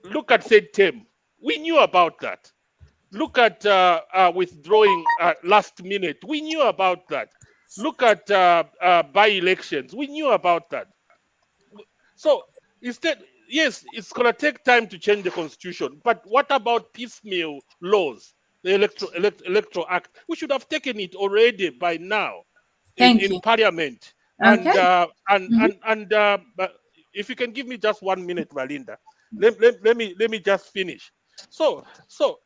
Look at said term. We knew about that. Look at withdrawing last minute. We knew about that. Look at by-elections. We knew about that. So instead, yes, it's going to take time to change the constitution. But what about piecemeal laws? The Electoral Act. We should have taken it already by now in Parliament. Okay. And if you can give me just 1 minute, Valinda, let me just finish. So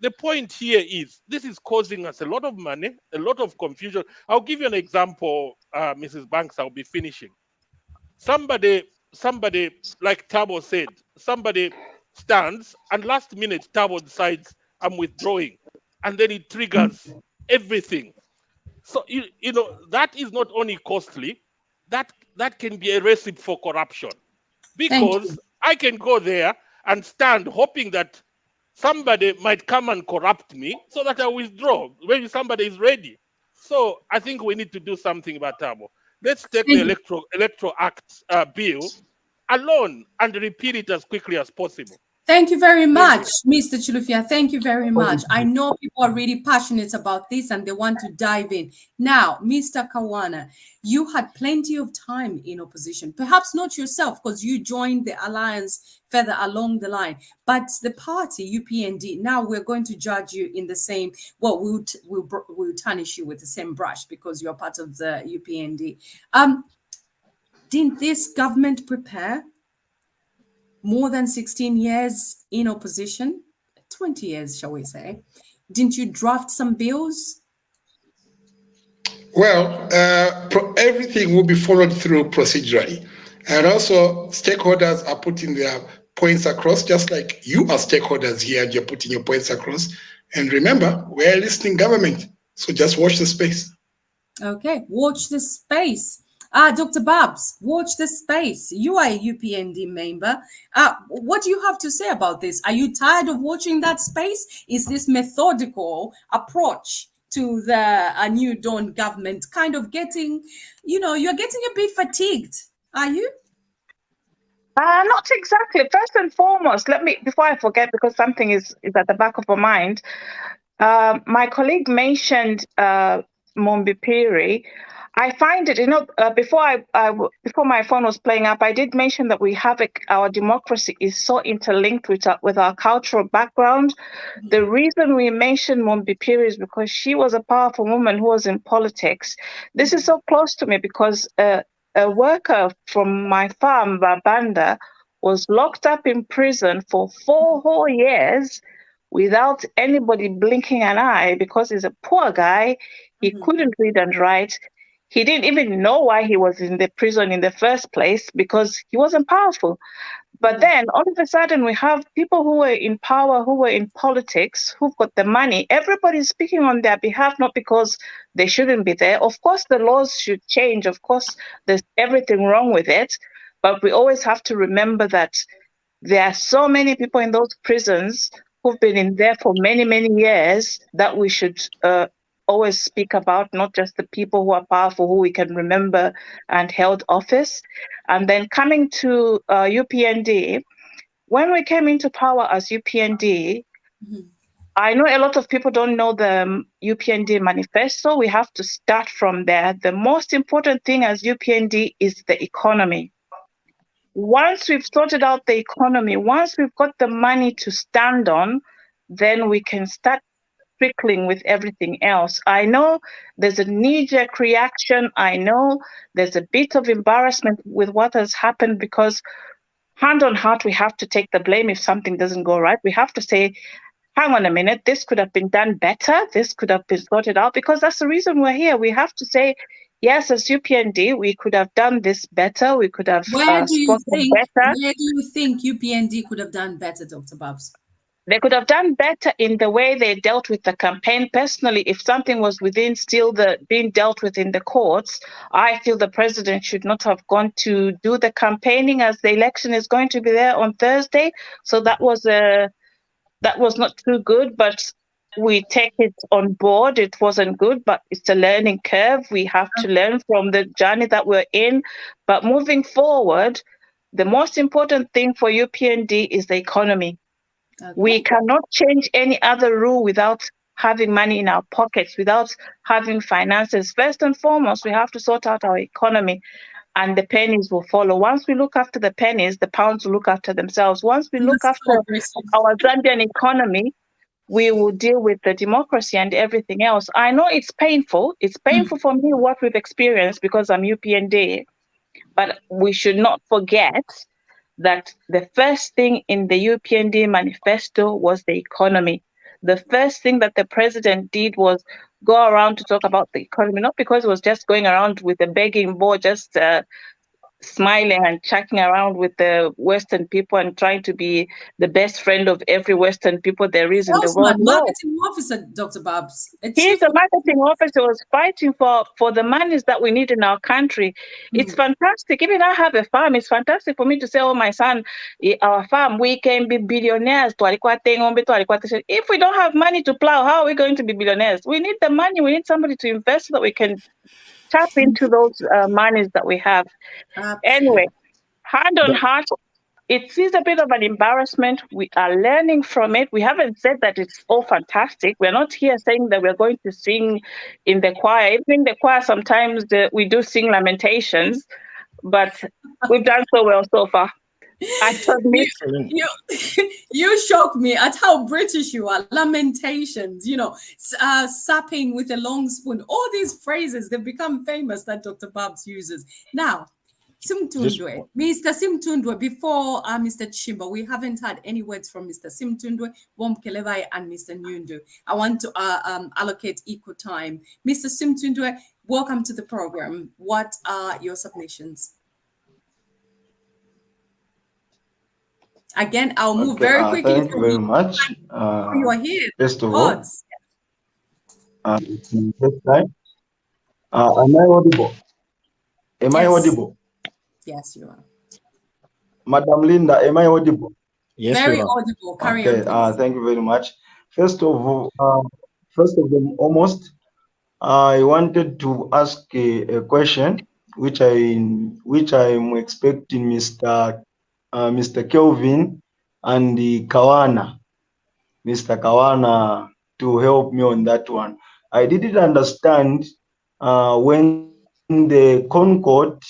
the point here is this is causing us a lot of money, a lot of confusion. I'll give you an example, Mrs. Banks. I'll be finishing. Somebody, like Tabo said, somebody stands and last minute Tabo decides I'm withdrawing, and then it triggers everything. So you know that is not only costly, that can be a recipe for corruption, because I can go there and stand hoping that somebody might come and corrupt me so that I withdraw when somebody is ready. So I think we need to do something about Tabo. Let's take the Electoral Act bill alone and repeal it as quickly as possible. Thank you very much, Mr. Chilufya. Thank you very much. I know people are really passionate about this and they want to dive in. Now, Mr. Kawana, you had plenty of time in opposition. Perhaps not yourself, because you joined the alliance further along the line. But the party, UPND, now we're going to judge you in the same, well, we'll tarnish you with the same brush because you're part of the UPND. Didn't this government prepare? More than 16 years in opposition, 20 years, shall we say. Didn't you draft some bills? Well, everything will be followed through procedurally. And also, stakeholders are putting their points across, just like you are stakeholders here, and you're putting your points across. And remember, we're a listening government, so just watch the space. Okay, watch the space. Dr. Babs, watch the space. You are a UPND member. What do you have to say about this? Are you tired of watching that space? Is this methodical approach to the New Dawn government kind of getting, you're getting a bit fatigued? Are you? Not exactly. First and foremost, before I forget, because something is at the back of my mind, my colleague mentioned Mombipiri. I find it, before my phone was playing up, I did mention that our democracy is so interlinked with our cultural background. The reason we mentioned Mombipiri is because she was a powerful woman who was in politics. This is so close to me because a worker from my farm, Babanda, was locked up in prison for 4 whole years without anybody blinking an eye, because he's a poor guy. He couldn't read and write. He didn't even know why he was in the prison in the first place, because he wasn't powerful. But then all of a sudden we have people who were in power, who were in politics, who've got the money. Everybody's speaking on their behalf, not because they shouldn't be there. Of course, the laws should change. Of course, there's everything wrong with it. But we always have to remember that there are so many people in those prisons who've been in there for many, many years that we should always speak about, not just the people who are powerful, who we can remember and held office. And then coming to UPND, when we came into power as UPND, I know a lot of people don't know the UPND manifesto. We have to start from there. The most important thing as UPND is the economy. Once we've sorted out the economy, once we've got the money to stand on, then we can start trickling with everything else. I know there's a knee-jerk reaction. I know there's a bit of embarrassment with what has happened, because hand on heart, we have to take the blame if something doesn't go right. We have to say, hang on a minute, this could have been done better. This could have been sorted out, because that's the reason we're here. We have to say, yes, as UPND, we could have done this better. We could have Where do you better. Where do you think UPND could have done better, Dr. Babs? They could have done better in the way they dealt with the campaign. Personally, if something was within still being dealt with in the courts, I feel the president should not have gone to do the campaigning, as the election is going to be there on Thursday. So that was not too good, but we take it on board. It wasn't good, but it's a learning curve. We have to learn from the journey that we're in. But moving forward, the most important thing for UPND is the economy. Okay. We cannot change any other rule without having money in our pockets, without having finances. First and foremost, we have to sort out our economy, and the pennies will follow. Once we look after the pennies, the pounds will look after themselves. Once we look after our Zambian economy, we will deal with the democracy and everything else. I know it's painful. It's painful for me what we've experienced, because I'm UPND, but we should not forget that the first thing in the UPND manifesto was the economy. The first thing that the president did was go around to talk about the economy, not because it was just going around with a begging board, just smiling and chatting around with the Western people and trying to be the best friend of every Western people there is in the world. Marketing officer, Dr. Babs. He's a marketing officer, was fighting for the monies that we need in our country. It's fantastic. Even I have a farm. It's fantastic for me to say, oh, my son, our farm, we can be billionaires. If we don't have money to plow, how are we going to be billionaires? We need the money. We need somebody to invest so that we can tap into those monies that we have. Anyway, hand on heart, it is a bit of an embarrassment. We are learning from it. We haven't said that it's all fantastic. We're not here saying that we're going to sing in the choir. Even in the choir, sometimes we do sing lamentations, but we've done so well so far. You shock me at how British you are. Lamentations, sapping with a long spoon. All these phrases, they've become famous that Dr. Babs uses. Now, Simtundwe, Mr. Simtundwe, before Mr. Chimba, we haven't had any words from Mr. Simtundwe, Womkelevai, and Mr. Nyundu. I want to allocate equal time. Mr. Simtundwe, welcome to the program. What are your submissions? Again, I'll move very quickly. Thank you very much. You are here. First of all, am I audible? Am I audible? Yes, you are. Madam Linda, am I audible? Yes, very audible. Carry on, thank you very much. First of all, I wanted to ask a question, which I'm expecting Mr. Kelvin and Mr. Kawana to help me on that one. I didn't understand when the Concord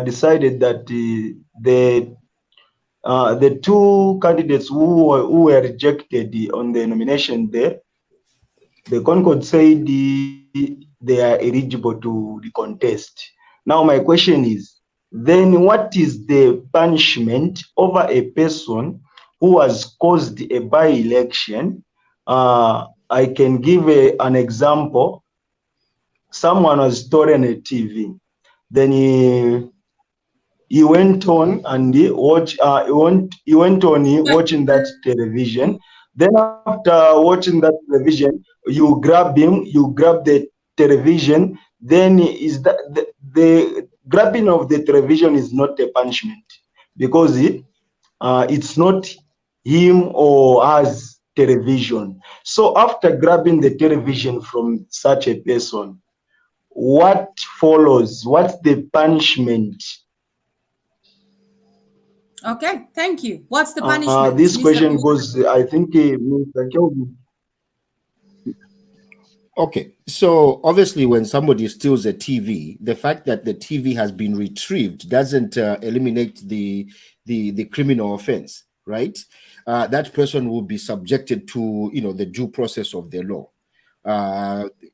decided that the two candidates who were rejected on the nomination day, the Concord said they are eligible to the contest. Now my question is, then what is the punishment over a person who has caused a by-election. I can give an example. Someone was stolen a TV. Then he went on and he went on watching that television. Then after watching that television, you grab him, you grab the television. Then is that the grabbing of the television is not a punishment, because it's not him or us television. So after grabbing the television from such a person, what follows? What's the punishment? Okay, thank you. What's the punishment? This Mr. question Kawana? goes, I think, Mr. Kelvin. Okay, so obviously when somebody steals a TV, the fact that the TV has been retrieved doesn't eliminate the criminal offense, right? That person will be subjected to, the due process of the law,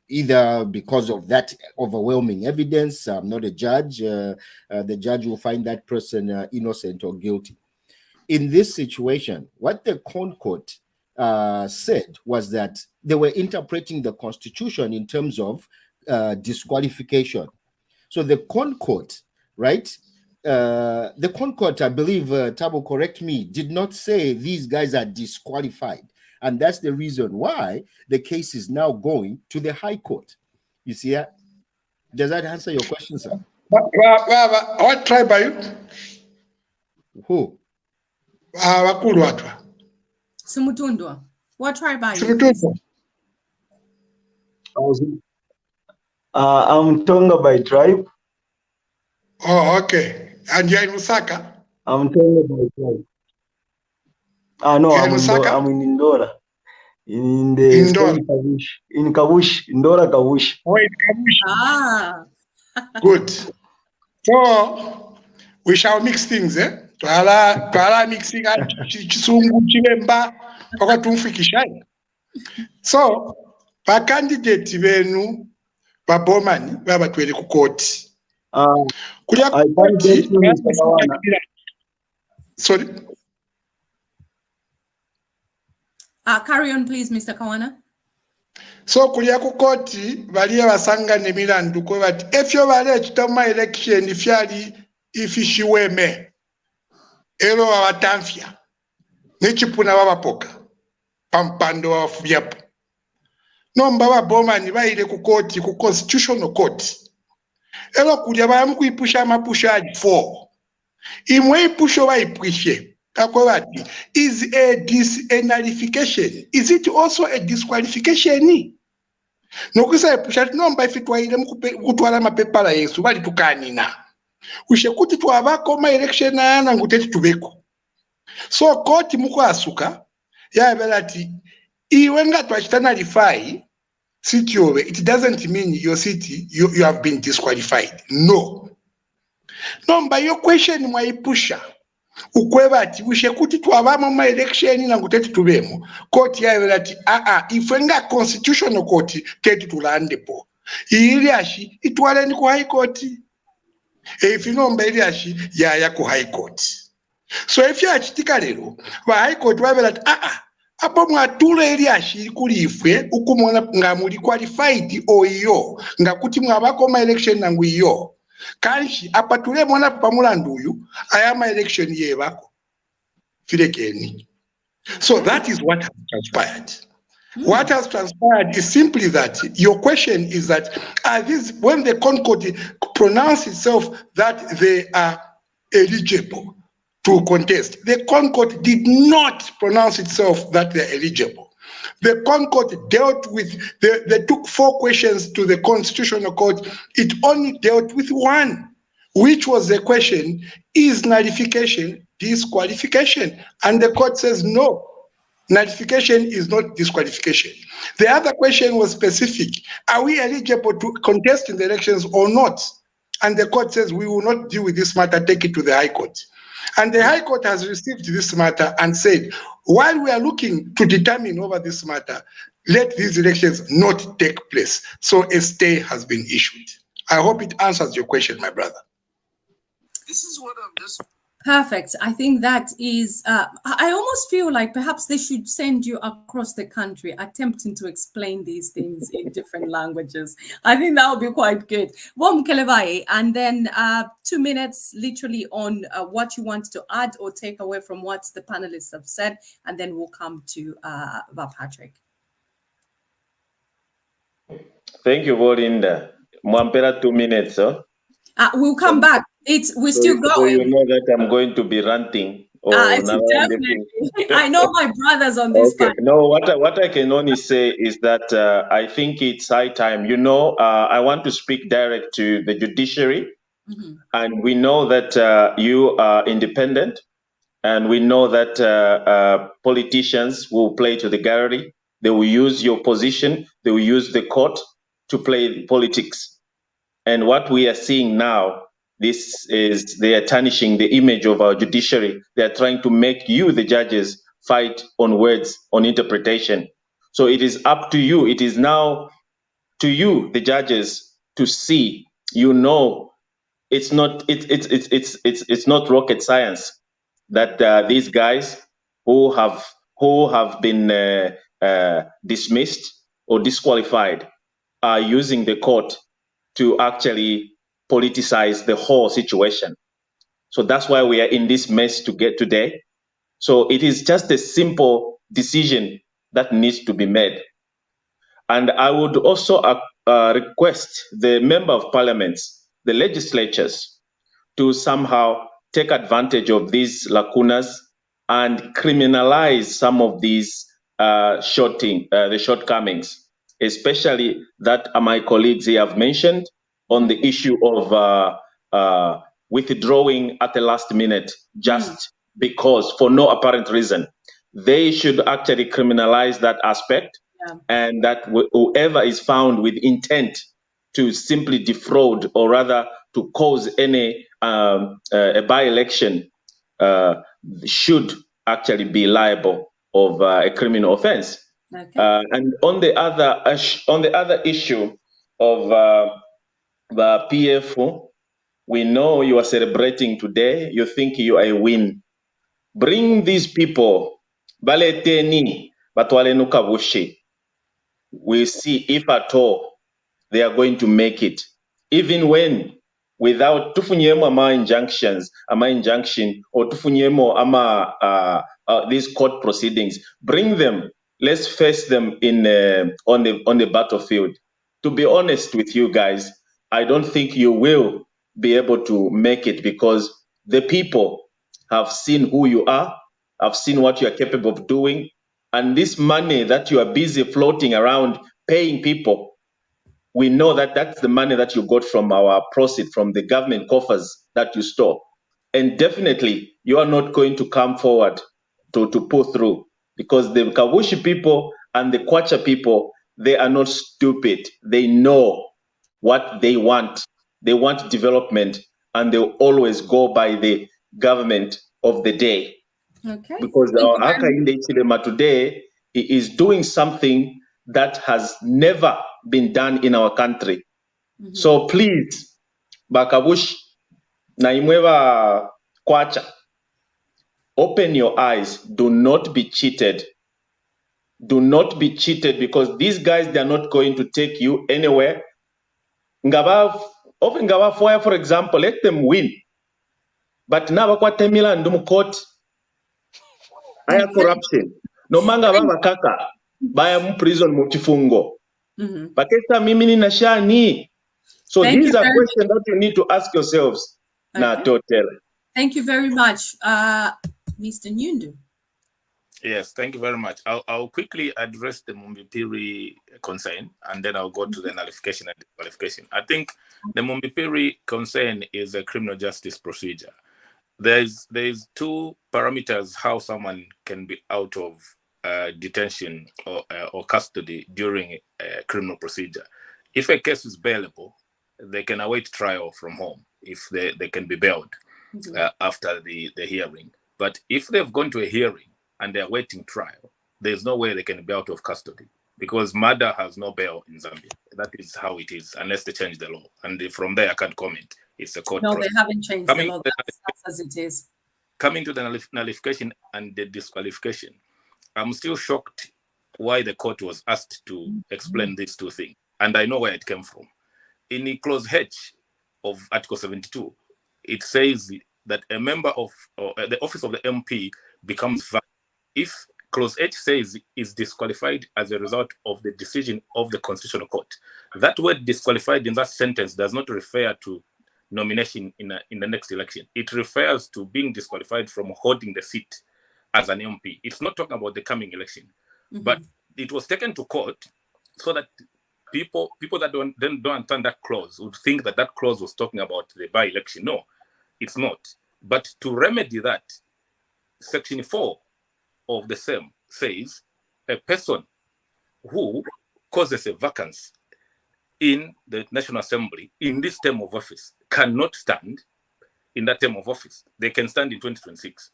either because of that overwhelming evidence. I'm not a judge. The judge will find that person innocent or guilty. In this situation, what the Concord said was that they were interpreting the Constitution in terms of disqualification. So the Concord, right? The Concord, I believe, Tabo, correct me, did not say these guys are disqualified. And that's the reason why the case is now going to the High Court. You see that? Does that answer your question, sir? What tribe are you? Who? Wakulu watwa. Sumutundwa. What tribe are you? Sumutundwa. I'm Tonga by tribe. Oh, okay. And you're in Lusaka? I'm Tonga by tribe. No, I'm in Ndora. In the Kabushi. In Kabushi. Ndora Kabushi. Oh, in Kabushi. Ah. Good. So we shall mix things, eh? Twala mixing chisungu chimemba paka tumfikishai. So pa candidate benu ba bomani baba twele ku court. Kulia ku court. Sorry. Carry on, please, Mr. Kawana. So kulia ku court bali abasanga ne mirandu ko bati efyo bale kitama election ifyali ifishiweme. Ero abatamfya nechipuna babapoka pampando wa fyapo nomba babomani baile ku court, ku constitutional court. Ero kulia bayamu kuipusha mapusha 4 imwe ipusho baipwishe kako bati is a nullification, is it also a disqualification? Nokusa ipusha nomba ifitwaile mukutwala mapepala yesu bali tukanina ushe kuti twabako ma election na nguteti tubeko. So court mukwasuka ya belati iwe nga twachitana lifai city owe, it doesn't mean your city you have been disqualified. No your question mwaipusha ukweba ati ushe kuti twabamo ma election na nguteti tubemo. Court ya belati ife nga constitutional court tetu tulandepo ili ashi itwale ni ku high court. If you know mbeli ya ku high court. So if you achitika lero ba high court babe that apo mwatule ili ashi kulifwe ukumona nga muli qualified oyo nga kuti mwabako ma election nangu iyo kanshi apatule mwana pamulandu uyu ayama election yebako filekeni. So that is what has transpired. What has transpired is simply that your question is that when the Concord pronounce itself that they are eligible to contest, the Concord did not pronounce itself that they're eligible. The Concord dealt with, they took 4 questions to the Constitutional Court. It only dealt with one, which was the question, is nullification disqualification? And the court says no. Nullification is not disqualification. The other question was specific. Are we eligible to contest in the elections or not? And the court says we will not deal with this matter, take it to the High Court. And the High Court has received this matter and said, while we are looking to determine over this matter, let these elections not take place. So a stay has been issued. I hope it answers your question, my brother. This is what I'm just... Perfect. I think that is, I almost feel like perhaps they should send you across the country attempting to explain these things in different languages. I think that would be quite good. Wom Kelebai, and then 2 minutes literally on what you want to add or take away from what the panelists have said, and then we'll come to Patrick. Thank you, Volinda. Mwampera 2 minutes, huh? We'll come back. We're still going. So you know that I'm going to be ranting. Definitely. I know my brothers on this panel. No, what I can only say is that I think it's high time. You know, I want to speak direct to the judiciary, and we know that you are independent, and we know that politicians will play to the gallery. They will use your position. They will use the court to play politics. And what we are seeing now, they are tarnishing the image of our judiciary. They are trying to make you, the judges, fight on words, on interpretation. So it is up to you. It is now to you, the judges, to see. You know, it's not rocket science that these guys who have been dismissed or disqualified are using the court to actually politicize the whole situation. So that's why we are in this mess to get today. So it is just a simple decision that needs to be made. And I would also request the member of parliaments, the legislatures, to somehow take advantage of these lacunas and criminalize some of these the shortcomings, especially that my colleagues here have mentioned on the issue of withdrawing at the last minute just because, for no apparent reason. They should actually criminalize that aspect, and that whoever is found with intent to simply defraud or rather to cause any a by-election should actually be liable of a criminal offense. And on the other issue of the PF, we know you are celebrating today. You think you are a win. Bring these people, baleteni, batwale no Kabushi. We'll see if at all they are going to make it. Even when, without tufunyemo ama injunction, or tufunyemo ama these court proceedings, bring them. Let's face them on the battlefield. To be honest with you guys, I don't think you will be able to make it because the people have seen who you are, have seen what you are capable of doing, and this money that you are busy floating around paying people, we know that that's the money that you got from our proceeds, from the government coffers that you store. And definitely, you are not going to come forward to pull through, because the Kabushi people and the Kwacha people, they are not stupid. They know what they want. They want development, and they'll always go by the government of the day. Okay. Because our Hakainde Chilema today is doing something that has never been done in our country. So please, Bakabush, Naimweva Kwacha, open your eyes. Do not be cheated. Do not be cheated, because these guys, they are not going to take you anywhere. Ngaba Foya, for example, let them win. But now, Temila and Dumukot, I have corruption. No manga baba kaka, baya prison muchifungo. Baketa mimi na shani. So these are questions that you need to ask yourselves. Na totel. Thank you very much, Mr. Nyundu. Yes, thank you very much. I'll quickly address the Mumbipiri concern, and then I'll go to the nullification and disqualification. I think the Mumbipiri concern is a criminal justice procedure. There's two parameters how someone can be out of detention or custody during a criminal procedure. If a case is bailable, they can await trial from home if they can be bailed after the hearing. But if they've gone to a hearing and they're waiting trial, there's no way they can be out of custody, because murder has no bail in Zambia. That is how it is, unless they change the law. And from there, I can't comment. It's a court process. No, they haven't changed the law. That's as it is. coming to the nullification and the disqualification, I'm still shocked why the court was asked to explain these two things. And I know where it came from. In the clause H of Article 72, it says that a member of the office of the MP becomes valid if clause H says is disqualified as a result of the decision of the Constitutional Court. That word disqualified in that sentence does not refer to nomination in the next election. It refers to being disqualified from holding the seat as an MP. It's not talking about the coming election. But it was taken to court so that people that don't understand that clause would think that that clause was talking about the by-election. No, it's not. But to remedy that, Section 4 of the same says a person who causes a vacancy in the National Assembly in this term of office cannot stand in that term of office. They can stand in 2026.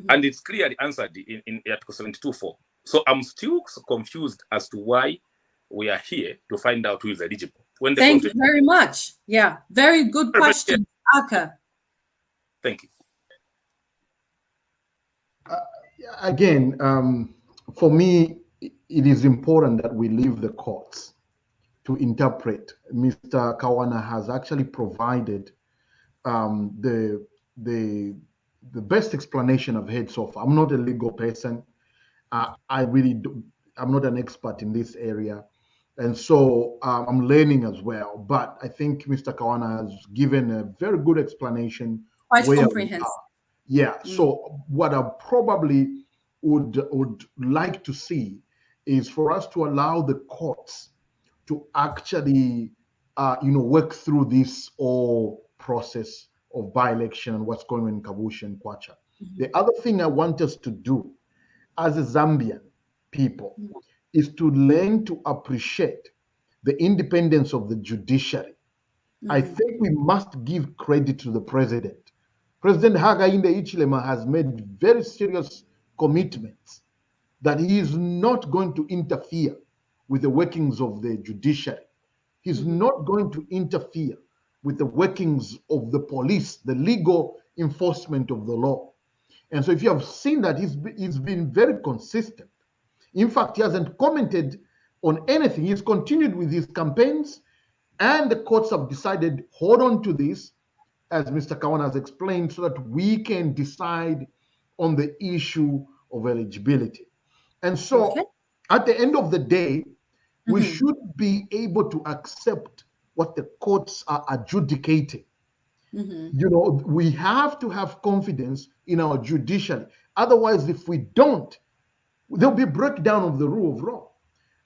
And it's clearly answered in Article 72.4. So I'm still confused as to why we are here to find out who is eligible. Thank you very much. Yeah, very good question, Aka. Thank you. Again, for me, it is important that we leave the courts to interpret. Mr. Kawana has actually provided the best explanation I've heard so far. I'm not a legal person. I'm not an expert in this area. And so I'm learning as well. But I think Mr. Kawana has given a very good explanation. Quite comprehensive. Yeah. So what I probably would like to see is for us to allow the courts to actually, work through this whole process of by-election and what's going on in Kabushi and Kwacha. The other thing I want us to do as a Zambian people is to learn to appreciate the independence of the judiciary. I think we must give credit to the president. President Hakainde Hichilema has made very serious commitments that he is not going to interfere with the workings of the judiciary. He's not going to interfere with the workings of the police, the legal enforcement of the law. And so if you have seen that, he's been very consistent. In fact, he hasn't commented on anything. He's continued with his campaigns, and the courts have decided, hold on to this, as Mr. Kawana has explained, so that we can decide on the issue of eligibility. And so at the end of the day, we should be able to accept what the courts are adjudicating. We have to have confidence in our judiciary. Otherwise, if we don't, there'll be a breakdown of the rule of law.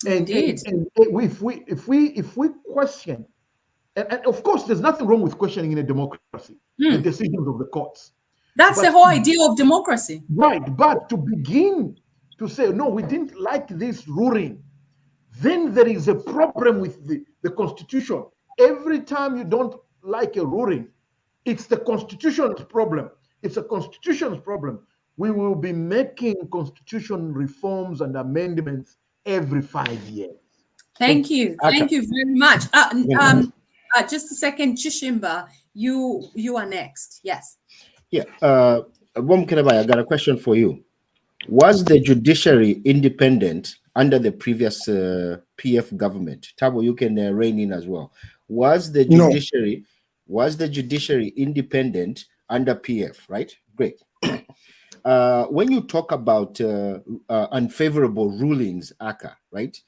And if we question, and of course, there's nothing wrong with questioning in a democracy the decisions of the courts. That's the whole idea of democracy. Right. But to begin to say, no, we didn't like this ruling, then there is a problem with the Constitution. Every time you don't like a ruling, it's the Constitution's problem. It's a Constitution's problem. We will be making constitution reforms and amendments every 5 years. Thank you. Thank you very much. Just a second, Chishimba, you are next. Yes. Yeah. Bomkerebai, I got a question for you. Was the judiciary independent under the previous PF government? Tabo, you can rein in as well. Was the judiciary independent under PF? Right. Great. When you talk about unfavorable rulings, Aka, right?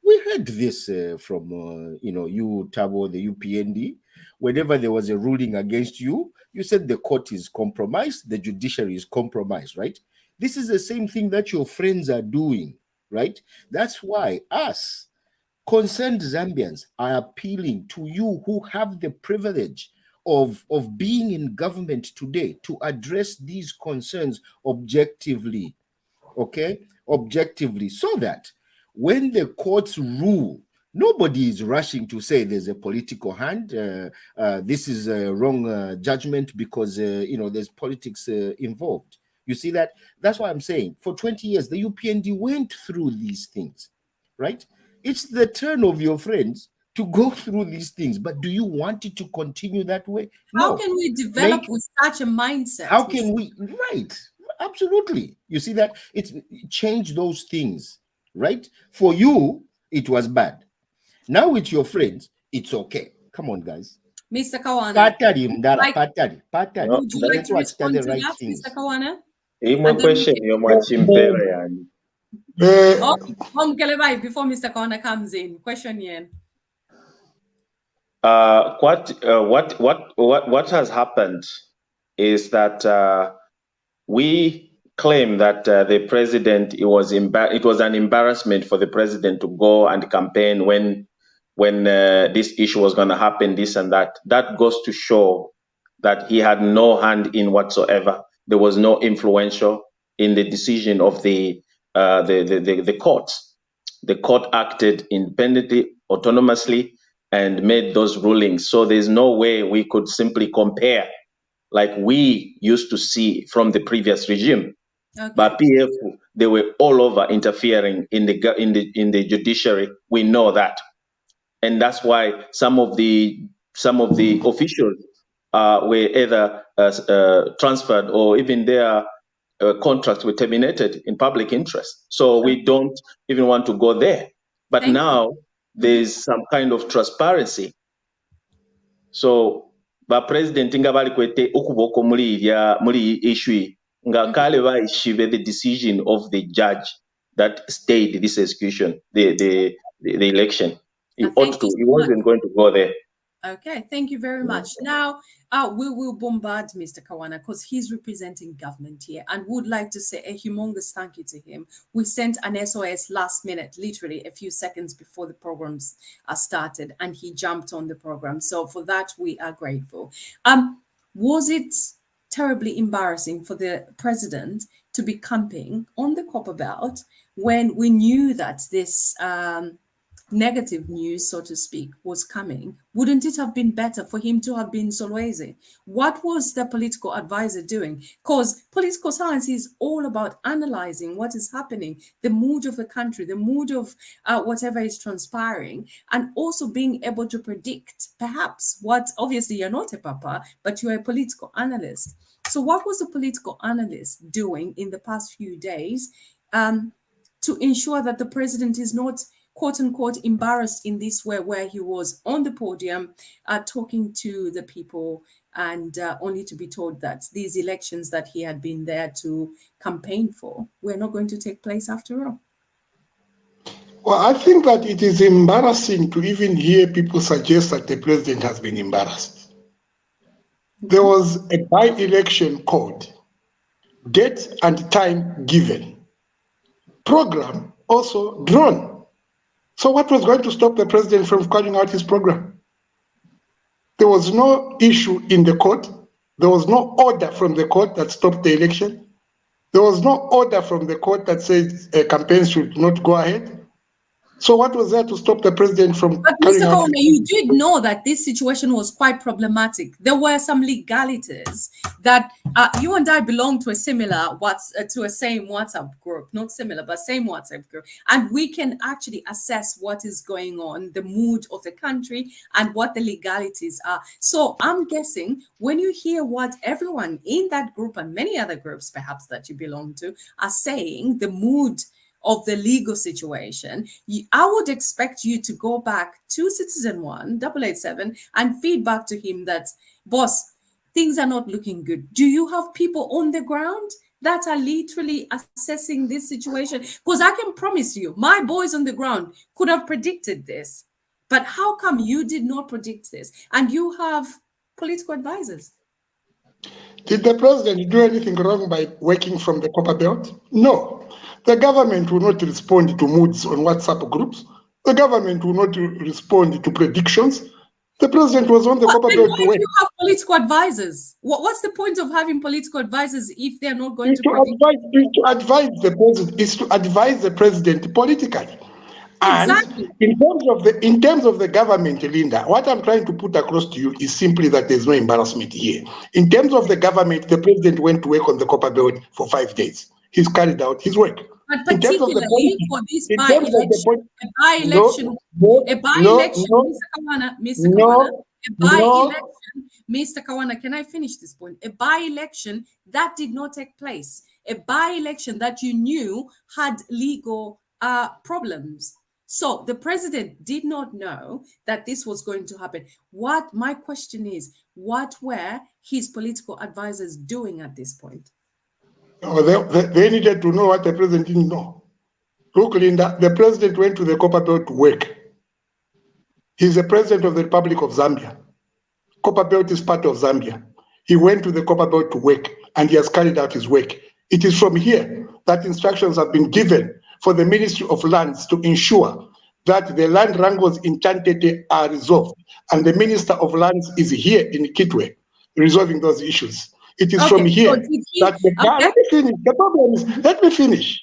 We heard this from you, Tabo, the UPND. Whenever there was a ruling against you, you said the court is compromised, the judiciary is compromised, right? This is the same thing that your friends are doing, right? That's why us, concerned Zambians, are appealing to you who have the privilege of being in government today to address these concerns objectively, okay? Objectively, so that when the courts rule, nobody is rushing to say there's a political hand, this is a wrong judgment because, there's politics involved. You see that? That's why I'm saying for 20 years, the UPND went through these things, right? It's the turn of your friends to go through these things. But do you want it to continue that way? How No. can we develop with such a mindset? How can we? Right. Absolutely. You see that? It's change those things, right? For you, it was bad. Now with your friends, it's okay. Come on, guys. Mr. Kawana, Patari, patari. would you like to respond to that, Mr. Kawana? question Before Mr. Kawana comes in, question yen. What has happened is that we claim that the president, it was an embarrassment for the president to go and campaign when this issue was going to happen, this and that. That goes to show that he had no hand in whatsoever. There was no influential in the decision of the courts. The court acted independently, autonomously, and made those rulings. So there's no way we could simply compare like we used to see from the previous regime. Okay. But PF, they were all over interfering in the judiciary. We know that, and that's why some of the officials were either transferred or even their contracts were terminated in public interest. So we don't even want to go there. But now there's some kind of transparency. So, ba president nga bali kwete okuboko muri issue nga kale ba ishive the decision of the judge that stayed this execution, the election. He wasn't going to go there. Okay, thank you very much. Now, we will bombard Mr. Kawana because he's representing government here and would like to say a humongous thank you to him. We sent an SOS last minute, literally a few seconds before the programs started, and he jumped on the program. So for that, we are grateful. Was it terribly embarrassing for the president to be camping on the Copper Belt when we knew that this negative news, so to speak, was coming? Wouldn't it have been better for him to have been Solwezi? What was the political advisor doing? Because political science is all about analyzing what is happening, the mood of the country, the mood of whatever is transpiring, and also being able to predict perhaps what, obviously you're not a papa, but you're a political analyst. So what was the political analyst doing in the past few days to ensure that the president is not quote unquote embarrassed in this way, where he was on the podium talking to the people and only to be told that these elections that he had been there to campaign for were not going to take place after all? Well, I think that it is embarrassing to even hear people suggest that the president has been embarrassed. There was a by-election code, date and time given, program also drawn. So what was going to stop the president from carrying out his program? There was no issue in the court. There was no order from the court that stopped the election. There was no order from the court that said a campaign should not go ahead. So what was there to stop the president from carrying out? Mr. Kone, you did know that this situation was quite problematic. There were some legalities that you and I belong to a similar same WhatsApp group, not similar, but same WhatsApp group. And we can actually assess what is going on, the mood of the country and what the legalities are. So I'm guessing when you hear what everyone in that group and many other groups perhaps that you belong to are saying, the mood of the legal situation, I would expect you to go back to Citizen One 887 and feed back to him that, boss, things are not looking good. Do you have people on the ground that are literally assessing this situation? Because I can promise you, my boys on the ground could have predicted this. But how come you did not predict this? And you have political advisors. Did the president do anything wrong by working from the Copper Belt? No. The government will not respond to moods on WhatsApp groups. The government will not respond to predictions. The president was on the Copper Belt to work. You have political advisors. What's the point of having political advisors if they're not going to advise the president? Is to advise the president politically. And exactly. in terms of the government, Linda, what I'm trying to put across to you is simply that there's no embarrassment here. In terms of the government, the president went to work on the Copper Belt for 5 days. He's carried out his work. But in terms of the particularly politics, for this in terms of the by-election, a by-election, Mr. Kawana, a by-election, Mr. Kawana, can I finish this point? A by-election that did not take place, a by-election that you knew had legal problems. So the president did not know that this was going to happen. What my question is, what were his political advisors doing at this point? Oh, they needed to know what the president didn't know. Look, Linda, the president went to the Copperbelt to work. He's the president of the Republic of Zambia. Copperbelt is part of Zambia. He went to the Copperbelt to work, and he has carried out his work. It is from here that instructions have been given for the Ministry of Lands to ensure that the land wrangles in Chantete are resolved, and the Minister of Lands is here in Kitwe resolving those issues. It is from here that let me finish. The problem is, let me finish.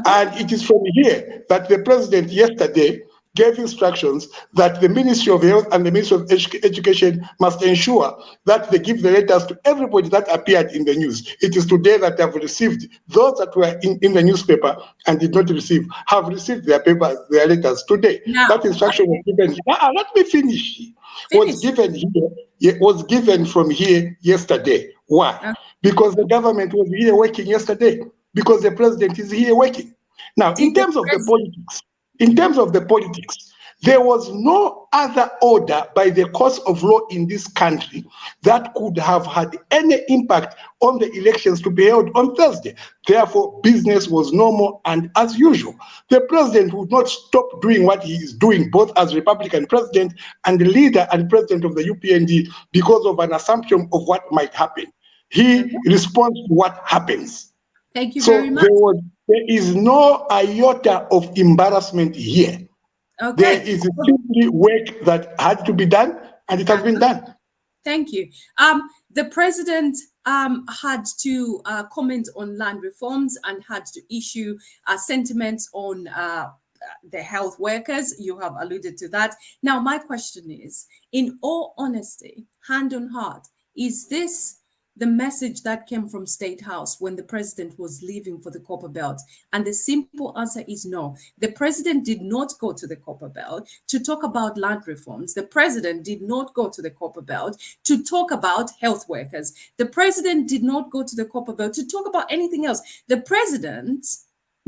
And it is from here that the president yesterday gave instructions that the Ministry of Health and the Ministry of Education must ensure that they give the letters to everybody that appeared in the news. It is today that they have received those that were in the newspaper and did not receive, have received their letters today. Now, that instruction was given. Let me finish. Was given from here yesterday. Why? Because the government was here working yesterday. Because the president is here working. Now, in terms of the politics, there was no other order by the course of law in this country that could have had any impact on the elections to be held on Thursday. Therefore, business was normal and as usual. The president would not stop doing what he is doing, both as Republican president and the leader and president of the UPND, because of an assumption of what might happen. He responds to what happens. Thank you very much. There is no iota of embarrassment here. There is simply work that had to be done, and it has been done. Thank you. The president had to comment on land reforms and had to issue sentiments on the health workers. You have alluded to that. Now, my question is, in all honesty, hand on heart, is this the message that came from State House when the president was leaving for the Copper Belt? And the simple answer is no. The president did not go to the Copper Belt to talk about land reforms. The president did not go to the Copper Belt to talk about health workers. The president did not go to the Copper Belt to talk about anything else. The president,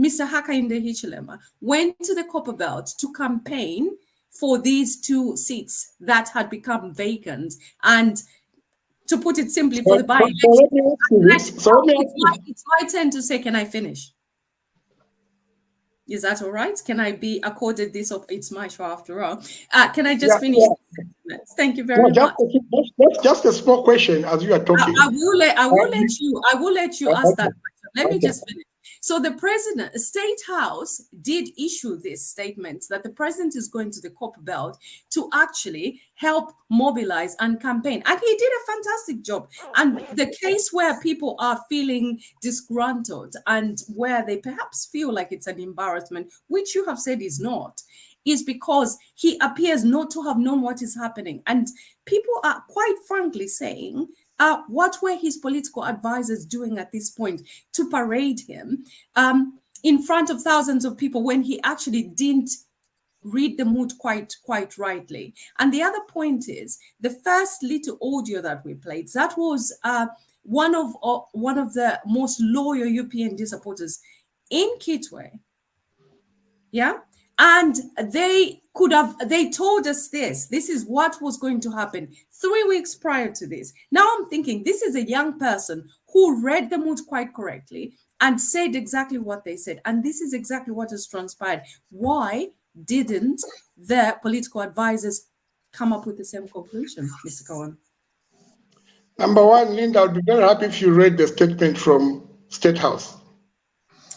Mr. Hakainde Hichilema, went to the Copper Belt to campaign for these two seats that had become vacant. And to put it simply, for the by-election, it's my turn to say, can I finish? Is that all right? Can I be accorded this? It's my show after all. Can I just finish? Thank you very much. Just a small question as you are talking. I will let you ask that question. Let me just finish. So the president, State House did issue this statement that the president is going to the Copper Belt to actually help mobilize and campaign. And he did a fantastic job. And the case where people are feeling disgruntled and where they perhaps feel like it's an embarrassment, which you have said is not, is because he appears not to have known what is happening. And people are quite frankly saying, what were his political advisors doing at this point to parade him in front of thousands of people when he actually didn't read the mood quite rightly? And the other point is the first little audio that we played, that was one of the most loyal UPND supporters in Kitwe. Yeah. And they told us this is what was going to happen 3 weeks prior to this. Now I'm thinking this is a young person who read the mood quite correctly and said exactly what they said. And this is exactly what has transpired. Why didn't the political advisors come up with the same conclusion, Mr. Cohen? Number one, Linda, I would be very happy if you read the statement from State House.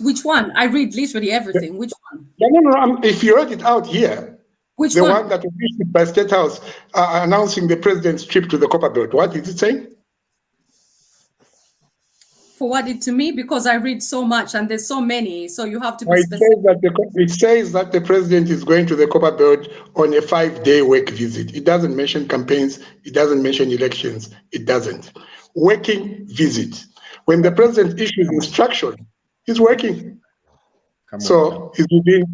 Which one? I read literally everything. Which one? No. If you read it out here, which the one that was issued by State House announcing the president's trip to the Copper Belt, what is it saying? Forward it to me because I read so much and there's so many, so you have to be specific. It says that the president is going to the Copper Belt on a 5-day work visit. It doesn't mention campaigns. It doesn't mention elections. It doesn't. Working visit. When the president issues instruction, he's working. So he's within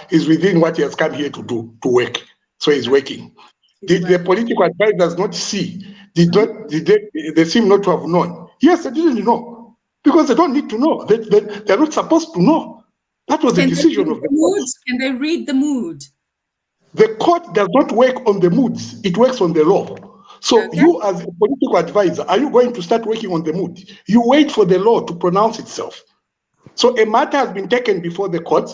he's within what he has come here to do, to work. So he's working. Did the political advisors not see? They seem not to have known? Yes, they didn't know because they don't need to know. They're not supposed to know. That was the decision of the court. Can they read the mood? The court does not work on the moods; it works on the law. So you, as a political advisor, are you going to start working on the mood? You wait for the law to pronounce itself. So a matter has been taken before the court,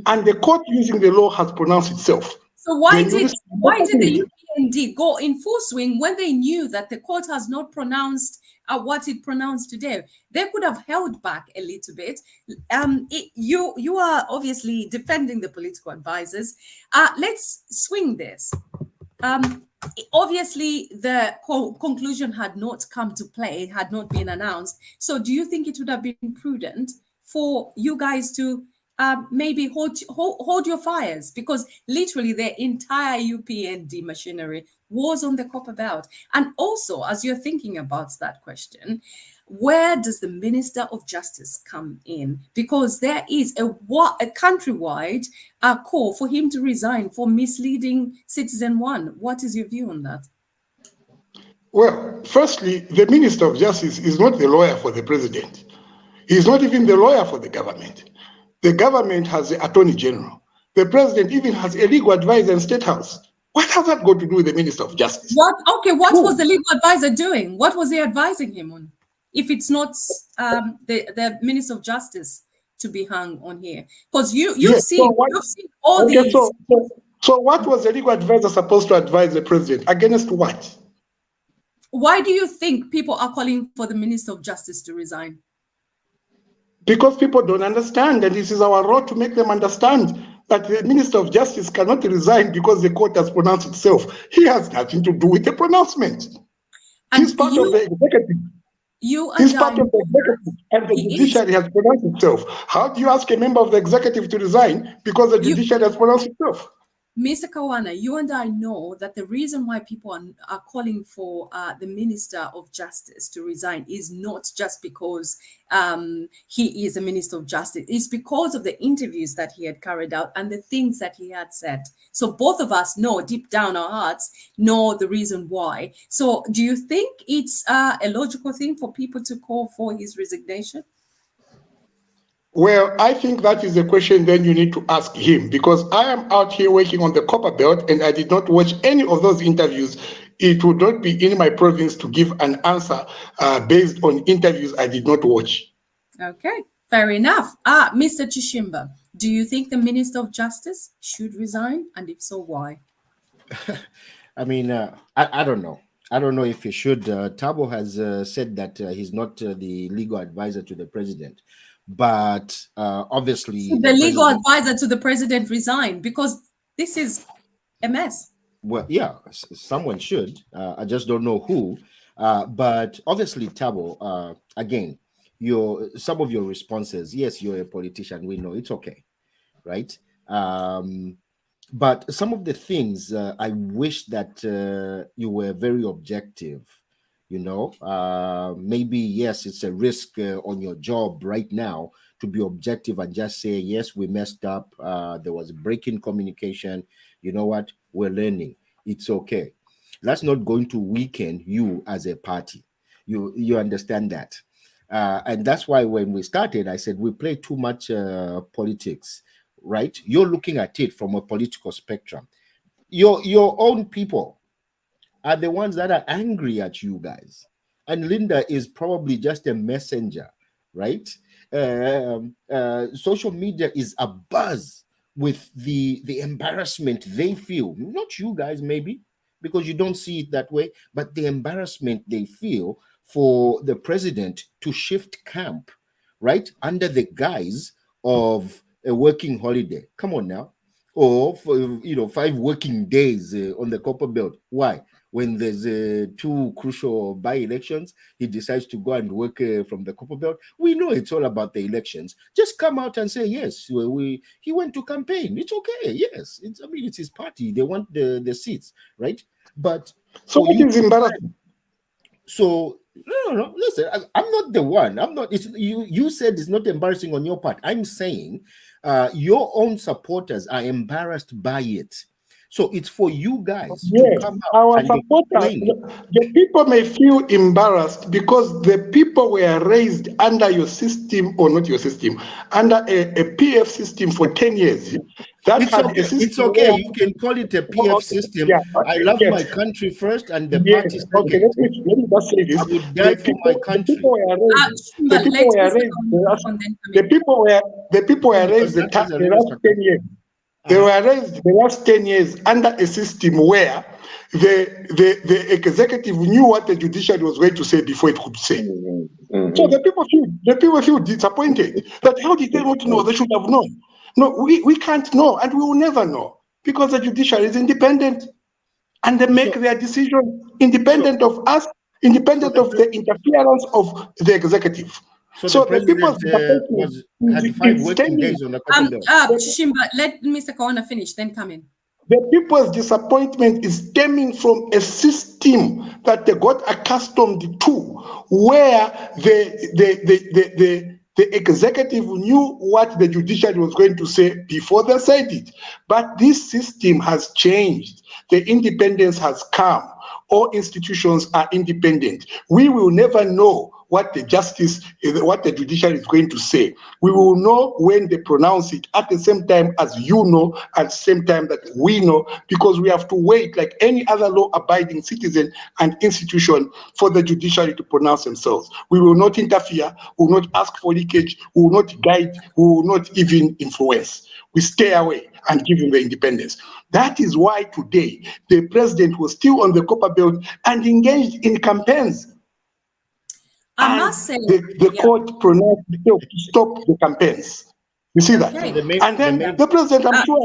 and the court using the law has pronounced itself. So why did the UPND go in full swing when they knew that the court has not pronounced what it pronounced today? They could have held back a little bit. You are obviously defending the political advisors. Let's swing this. Obviously, the conclusion had not come to play, had not been announced. So do you think it would have been prudent for you guys to maybe hold your fires? Because literally the entire UPND machinery was on the copper belt. And also, as you're thinking about that question, where does the Minister of Justice come in? Because there is a countrywide call for him to resign for misleading Citizen One. What is your view on that? Well, firstly, the Minister of Justice is not the lawyer for the president. He's not even the lawyer for the government. The government has the Attorney General. The president even has a legal advisor in State House. What has that got to do with the Minister of Justice? What was the legal advisor doing? What was he advising him on? If it's not the Minister of Justice to be hung on here, because you've seen all these. So what was the legal advisor supposed to advise the president against what? Why do you think people are calling for the Minister of Justice to resign? Because people don't understand, and this is our role to make them understand that the Minister of Justice cannot resign because the court has pronounced itself. He has nothing to do with the pronouncement. He's part of the executive. He's part of the executive, and the judiciary has pronounced itself. How do you ask a member of the executive to resign because the judiciary has pronounced itself? Mr. Kawana, you and I know that the reason why people are calling for the Minister of Justice to resign is not just because he is a Minister of Justice. It's because of the interviews that he had carried out and the things that he had said. So both of us know, deep down our hearts, know the reason why. So do you think it's a logical thing for people to call for his resignation? Well, I think that is a question then you need to ask him, because I am out here working on the copper belt and I did not watch any of those interviews. It would not be in my province to give an answer based on interviews I did not watch. Okay, fair enough. Mr. Chishimba, do you think the Minister of Justice should resign? And if so, why? I mean, I don't know. I don't know if he should. Thabo has said that he's not the legal advisor to the president. But obviously, the legal advisor to the president resign, because this is a mess. Well, yeah, someone should. I just don't know who. But obviously, Thabo, again, some of your responses, yes, you're a politician. We know it's okay, right? But some of the things I wish that you were very objective. You know, maybe, yes, it's a risk on your job right now to be objective and just say, yes, we messed up. There was a break in communication. You know what? We're learning. It's okay. That's not going to weaken you as a party. You understand that. And that's why when we started, I said we play too much politics, right? You're looking at it from a political spectrum. Your own people are the ones that are angry at you guys. And Linda is probably just a messenger, right? Social media is abuzz with the embarrassment they feel. Not you guys, maybe, because you don't see it that way, but the embarrassment they feel for the president to shift camp, right? Under the guise of a working holiday. Come on now. Or, for, 5 working days on the copper belt. Why? When there's 2 crucial by-elections, he decides to go and work from the copper belt. We know it's all about the elections. Just come out and say, yes, he went to campaign. It's okay, yes. It's his party. They want the seats, right? But so it is embarrassing. So No. Listen, I'm not the one. I'm not. It's you. You said it's not embarrassing on your part. I'm saying, your own supporters are embarrassed by it. So it's for you guys to Yes, come our out and supporters, explain it. the people may feel embarrassed because the people were raised under your system, or not your system, under a PF system for 10 years. That It's had okay. a system It's okay. where, You can call it a PF okay, system. yeah, I love my yes, country first and the yes, party okay, second. let me just say I this. would die for my country. The people were raised That is a the real last 10 years. They were raised the last 10 years under a system where the executive knew what the judiciary was going to say before it could say. So the people feel disappointed that how did they not know? They should have known. No, we can't know, and we will never know because the judiciary is independent and they make their decisions independent of us, independent of the interference of the executive. So the the people's president had 5 working days on the cotton belt. Shimba, let Mr. Kawana finish, then come in. The people's disappointment is stemming from a system that they got accustomed to, where the executive knew what the judiciary was going to say before they said it. But this system has changed. The independence has come. All institutions are independent. We will never know what the judiciary is going to say. We will know when they pronounce it at the same time as you know, at the same time that we know, because we have to wait like any other law-abiding citizen and institution for the judiciary to pronounce themselves. We will not interfere, we will not ask for leakage, we will not guide, we will not even influence. We stay away and give him the independence. That is why today the president was still on the copper belt and engaged in campaigns. I must say, the court pronounced itself to stop the campaigns. You see that? And then the president, I'm sure,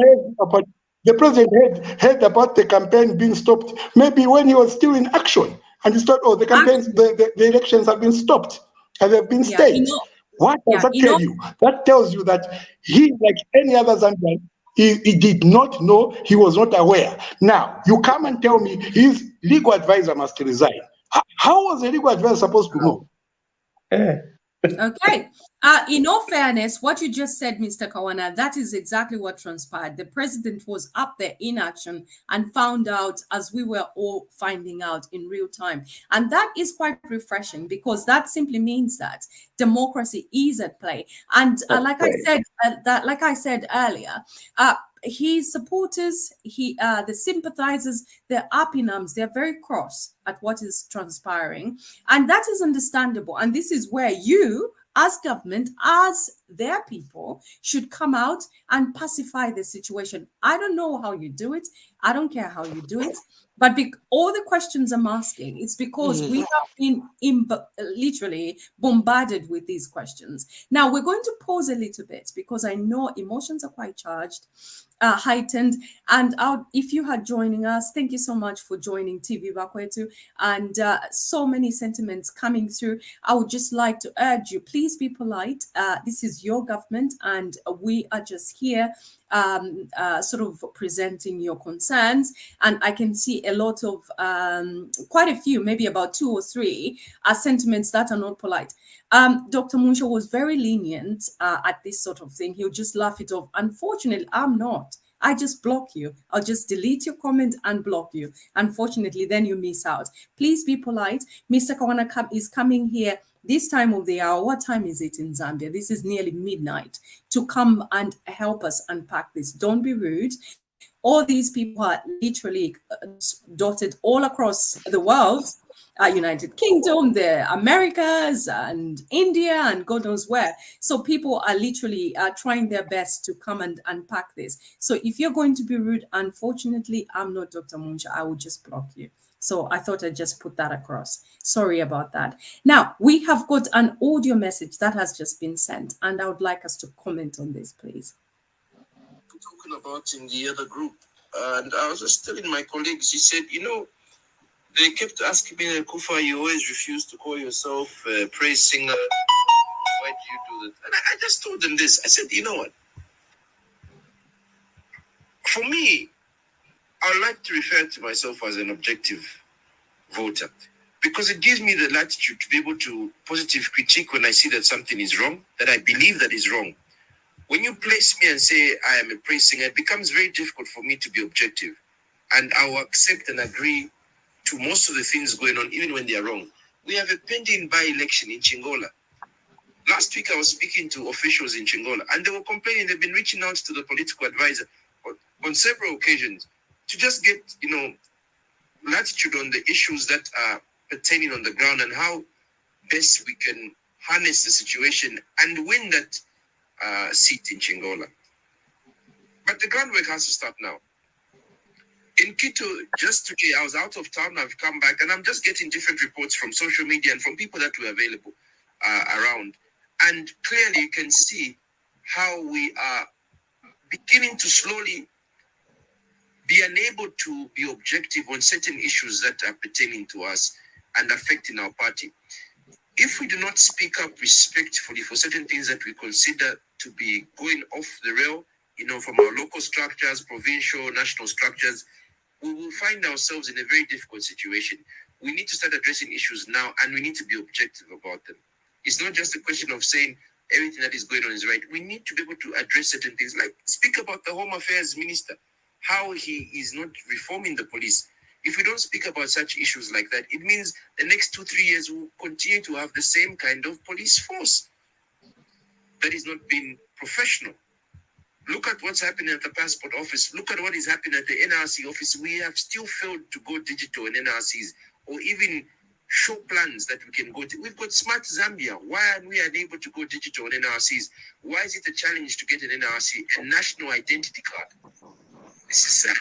heard about the campaign being stopped, maybe when he was still in action. And he thought, oh, the campaigns, the elections have been stopped and they've been stayed. What does that tell you? That tells you that he, like any other Zambian, he did not know, he was not aware. Now, you come and tell me his legal advisor must resign. How was the legal advisor supposed to know? Okay. In all fairness, what you just said, Mr. Kawana, that is exactly what transpired. The president was up there in action and found out as we were all finding out in real time. And that is quite refreshing because that simply means that democracy is at play. And like I said earlier, his supporters, the sympathizers, they're up in arms. They're very cross at what is transpiring. And that is understandable. And this is where you, as government, as their people, should come out and pacify the situation. I don't know how you do it. I don't care how you do it. But all the questions I'm asking, it's because we have been literally bombarded with these questions. Now, we're going to pause a little bit because I know emotions are quite charged, heightened. And if you are joining us, thank you so much for joining TV Bakwetu. And so many sentiments coming through. I would just like to urge you, please be polite. This is your government and we are just here sort of presenting your concerns, and I can see a lot of quite a few, maybe about 2 or 3 sentiments that are not polite. Dr. Munsho was very lenient at this sort of thing. He'll just laugh it off. Unfortunately, I'm not. I just block you. I'll just delete your comment and block you. Unfortunately, then you miss out. Please be polite. Mr. Kawana is coming here this time of the hour. What time is it in Zambia? This is nearly midnight, to come and help us unpack this. Don't be rude. All these people are literally dotted all across the world, United Kingdom, the Americas, and India, and God knows where. So people are literally trying their best to come and unpack this. So if you're going to be rude, unfortunately, I'm not Dr. Munsha. I will just block you. So I thought I'd just put that across. Sorry about that. Now, we have got an audio message that has just been sent, and I would like us to comment on this, please. Talking about in the other group, and I was just telling my colleagues, he said, they kept asking me, Kufa, you always refuse to call yourself a praise singer. Why do you do that? And I just told them this. I said, you know what? For me, I like to refer to myself as an objective voter. because it gives me the latitude to be able to positive critique when I see that something is wrong, that I believe that is wrong. When you place me and say I am a praise singer, it becomes very difficult for me to be objective. And I will accept and agree to most of the things going on, even when they are wrong. We have a pending by-election in Chingola. Last week, I was speaking to officials in Chingola, and they were complaining they've been reaching out to the political advisor on several occasions to just get, latitude on the issues that are pertaining on the ground and how best we can harness the situation and win that seat in Chingola. But the groundwork has to start now. In Quito, just today, I was out of town, I've come back, and I'm just getting different reports from social media and from people that were available around. And clearly you can see how we are beginning to slowly be unable to be objective on certain issues that are pertaining to us and affecting our party. If we do not speak up respectfully for certain things that we consider to be going off the rail, from our local structures, provincial, national structures, we will find ourselves in a very difficult situation. We need to start addressing issues now, and we need to be objective about them. It's not just a question of saying everything that is going on is right. We need to be able to address certain things, like speak about the Home Affairs Minister, how he is not reforming the police. If we don't speak about such issues like that, it means the next 2-3 years we'll continue to have the same kind of police force that is not being professional. Look at what's happening at the passport office. Look at what is happening at the NRC office. We have still failed to go digital in NRCs or even show plans that we can go to. We've got Smart Zambia. Why are we unable to go digital in NRCs? Why is it a challenge to get an NRC, a national identity card? This is sad.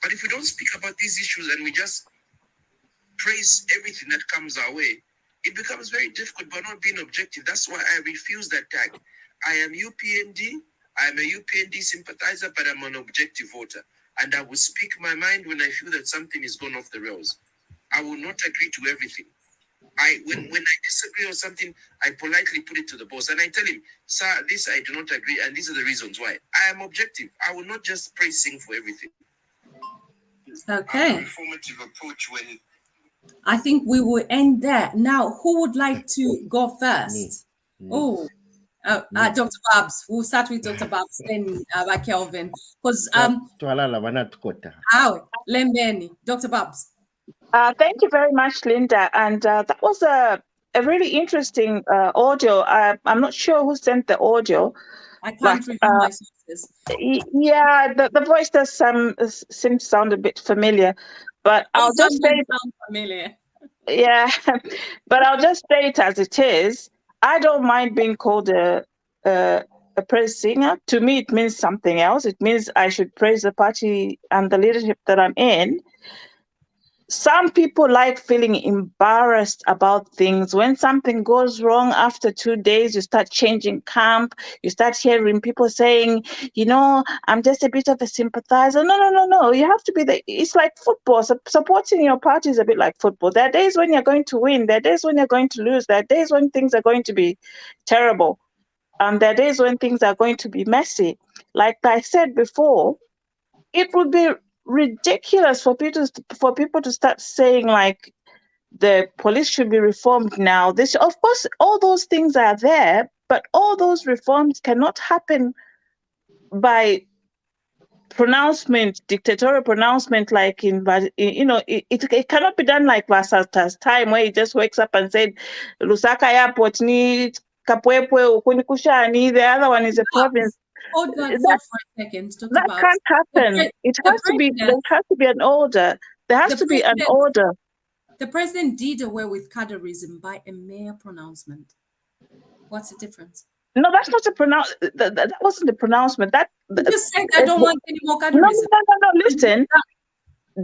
But if we don't speak about these issues and we just praise everything that comes our way, it becomes very difficult by not being objective. That's why I refuse that tag. I am UPND. I am a UPND sympathizer, but I'm an objective voter. And I will speak my mind when I feel that something is gone off the rails. I will not agree to everything. When I disagree on something, I politely put it to the boss and I tell him, sir, this I do not agree, and these are the reasons why. I am objective. I will not just praise sing for everything. Okay. Informative approach when I think we will end there. Now, who would like to go first? Dr. Babs. We'll start with Dr. Babs, then Kelvin. Because Lembeni, Dr. Babs. Thank you very much, Linda. And that was a really interesting audio. I'm not sure who sent the audio. I can't reveal my sources. Yeah, the voice does seem to sound a bit familiar, but I'll just say it sound familiar. Yeah, but I'll just say it as it is. I don't mind being called a praise singer. To me, it means something else. It means I should praise the party and the leadership that I'm in. Some people like feeling embarrassed about things. When something goes wrong after 2 days, you start changing camp. You start hearing people saying, I'm just a bit of a sympathizer. No. You have to be it's like football. Supporting your party is a bit like football. There are days when you're going to win. There are days when you're going to lose. There are days when things are going to be terrible. And there are days when things are going to be messy. Like I said before, it would be ridiculous for people to start saying like the police should be reformed now. Of course, all those things are there, but all those reforms cannot happen by pronouncement, dictatorial pronouncement, like it cannot be done like Vasa's time, where he just wakes up and said, Lusaka airport ni Kapwepwe Ukunikushani, the other one is a province. Hold that thought for a second. That can't happen. There has to be an order. There has to be an order. The president did away with cadreism by a mere pronouncement. What's the difference? No, that's not a pronouncement. That wasn't the pronouncement. You just said I don't want any more cadreism. No. Listen,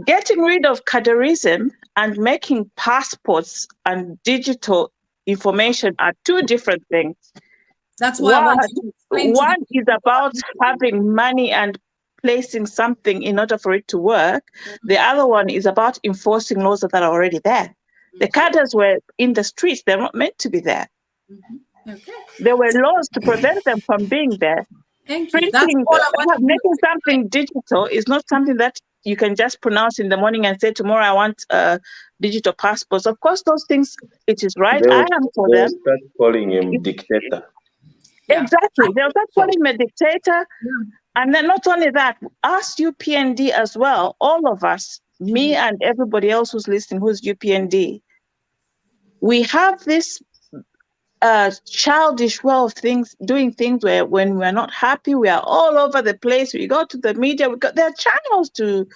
getting rid of cadreism and making passports and digital information are two different things. That's why I want you to explain. One is about having money and placing something in order for it to work. The other one is about enforcing laws that are already there. The cadres were in the streets. They're not meant to be there. Okay. There were laws to prevent them from being there. Thank you. That's all I want. Making something digital is not something that you can just pronounce in the morning and say, tomorrow I want digital passports. Of course, those things, it is right. They'll I am for them. start calling him dictator. Yeah. Exactly. They'll start calling him a dictator. And then not only that, us UPND as well, all of us, me and everybody else who's listening, who's UPND, we have this childish way of doing things where when we're not happy, we are all over the place. We go to the media, there are channels to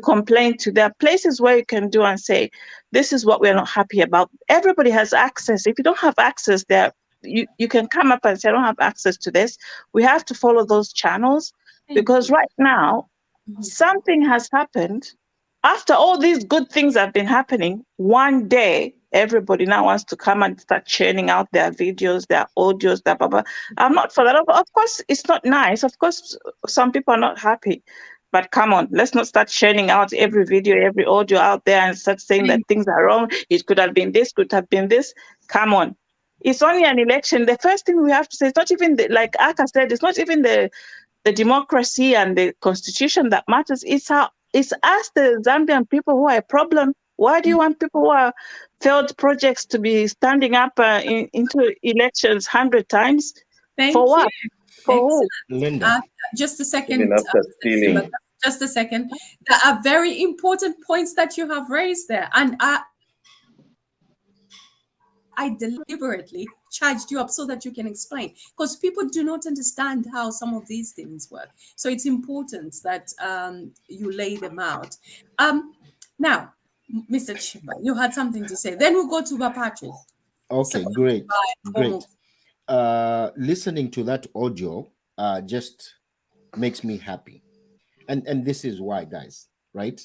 complain to. There are places where you can do and say, this is what we're not happy about. Everybody has access. If you don't have access there, you can come up and say, I don't have access to this. We have to follow those channels because right now, something has happened. After all these good things have been happening, one day, everybody now wants to come and start churning out their videos, their audios, their blah, blah. I'm not for that. Of course, it's not nice. Of course, some people are not happy. But come on, let's not start churning out every video, every audio out there and start saying that things are wrong. It could have been this, could have been this. Come on. It's only an election. The first thing we have to say, it's not even, like Aka said, it's not even the democracy and the constitution that matters. It's us, the Zambian people, who are a problem. Why do you want people who are failed projects to be standing up into elections 100 times? For what? For who? Linda. Just a second. Just a second. There are very important points that you have raised there. And I deliberately charged you up so that you can explain, because people do not understand how some of these things work. So it's important that you lay them out. Now, Mr. Chimba, you had something to say. Then we'll go to Patrick. Okay, great. Listening to that audio just makes me happy. And this is why, guys, right?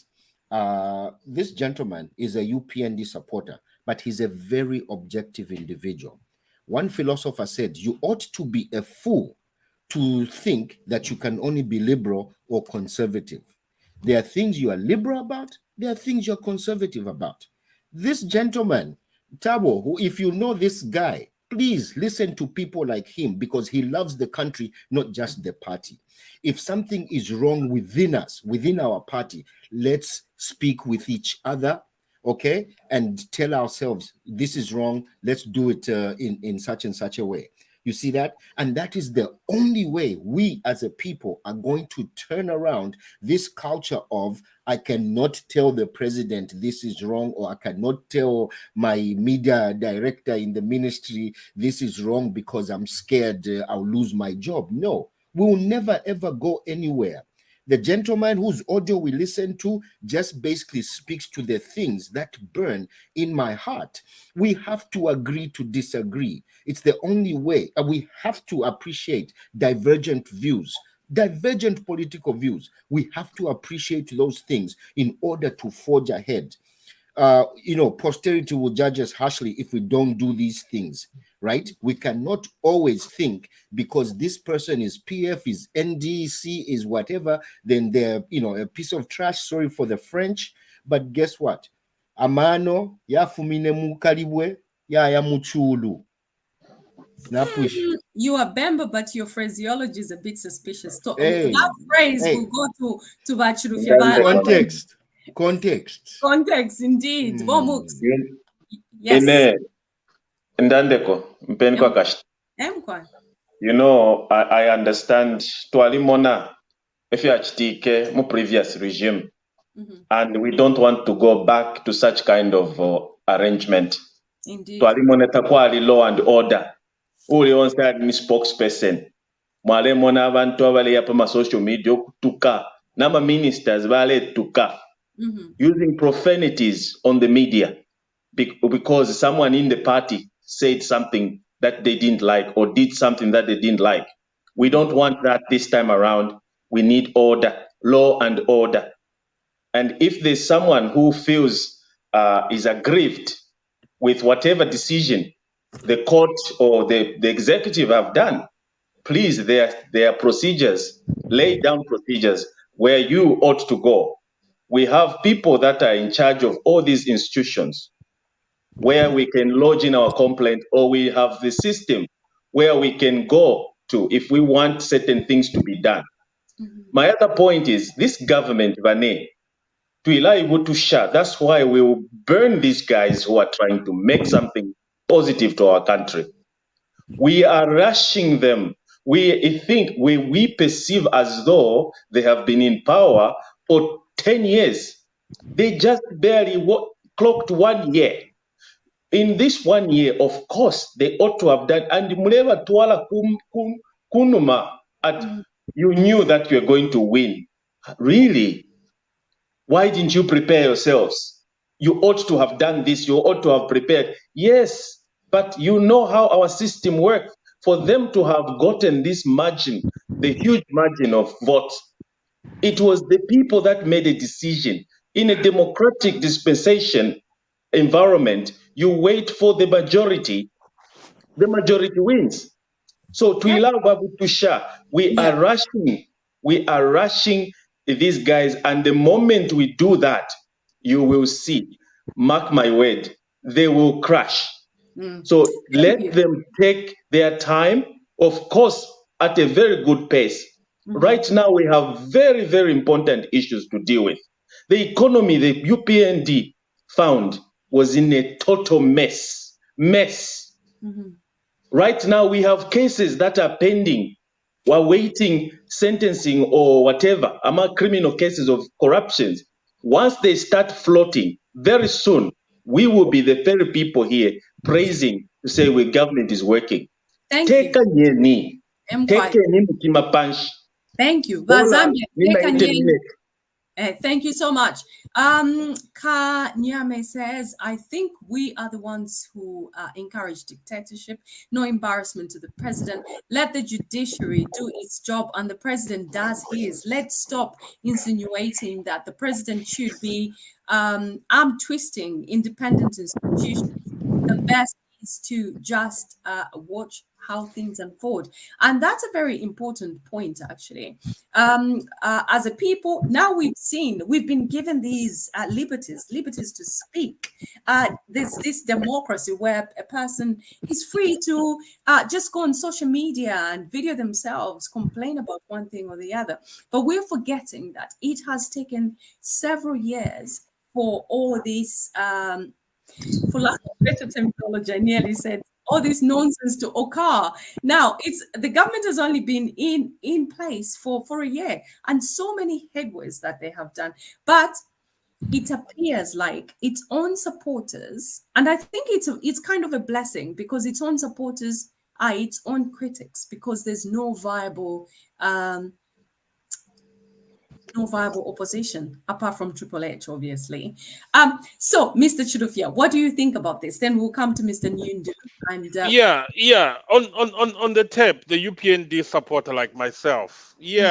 This gentleman is a UPND supporter, but he's a very objective individual. One philosopher said, you ought to be a fool to think that you can only be liberal or conservative. There are things you are liberal about, there are things you're conservative about. This gentleman, Tabo, who, if you know this guy, please listen to people like him, because he loves the country, not just the party. If something is wrong within us, within our party, let's speak with each other, okay, and tell ourselves this is wrong, let's do it in such and such a way. You see that? And that is the only way we as a people are going to turn around this culture of, I cannot tell the president this is wrong, or I cannot tell my media director in the ministry this is wrong because I'm scared I'll lose my job. No, we will never ever go anywhere. The gentleman whose audio we listen to just basically speaks to the things that burn in my heart. We have to agree to disagree. It's the only way. We have to appreciate divergent views, divergent political views. We have to appreciate those things in order to forge ahead. Posterity will judge us harshly if we don't do these things, right? We cannot always think because this person is PF, is NDC, is whatever, then they're, a piece of trash, sorry for the French. But guess what? Amano, yafumine mukalibwe, ya muchulu. You are Bemba, but your phraseology is a bit suspicious. That phrase will go to Bachuru. Context, indeed. Yes. I understand twalimona if you are mu previous regime, and we don't want to go back to such kind of arrangement. Indeed. Twalimona takwali law and order. Uli on side ni spokesperson. Mwale mona abantu abale yapa ma social media tuka. Nama ministers bale tuka. Using profanities on the media because someone in the party said something that they didn't like or did something that they didn't like. We don't want that this time around. We need order, law and order. And if there's someone who feels is aggrieved with whatever decision the court or the executive have done, please, there are procedures, lay down procedures where you ought to go. We have people that are in charge of all these institutions where we can lodge in our complaint, or we have the system where we can go to if we want certain things to be done. My other point is this government, Vane, That's why we will burn these guys who are trying to make something positive to our country. We are rushing them. We perceive as though they have been in power for 10 years. They just barely clocked 1 year. In this 1 year, of course, they ought to have done. And Muleva Tuala Kunuma, you knew that you were going to win. Really? Why didn't you prepare yourselves? You ought to have done this. You ought to have prepared. Yes, but you know how our system works. For them to have gotten this margin, the huge margin of votes, it was the people that made a decision. In a democratic dispensation environment, you wait for the majority wins. So to allow Babu to share, we are rushing these guys, and the moment we do that, you will see, mark my word, they will crash. So let them take their time, of course, at a very good pace. Right now, we have very, very important issues to deal with. The economy, the UPND found, was in a total mess. Right now, we have cases that are pending. We're waiting sentencing or whatever, among criminal cases of corruptions. Once they start floating, very soon, we will be the very people here praising to say the government is working. Thank Take you. a knee. Take a knee, punch. Thank you. Zambia, thank you so much. Ka Nyame says, I think we are the ones who encourage dictatorship. No embarrassment to the president. Let the judiciary do its job and the president does his. Let's stop insinuating that the president should be arm twisting independent institutions. The best is to just watch how things unfold. And that's a very important point, actually. As a people, now we've been given these liberties to speak. There's this democracy where a person is free to just go on social media and video themselves, complain about one thing or the other. But we're forgetting that it has taken several years for all this, for lack of better terminology, I nearly said, all this nonsense to occur. Now, the government has only been in place for a year, and so many headways that they have done. But it appears like its own supporters, and I think it's kind of a blessing because its own supporters are its own critics because there's no viable opposition apart from Triple H, obviously. So, Mr. Chidufia, what do you think about this? Then we'll come to Mr. Nyundu. And on the tape, the UPND supporter like myself, he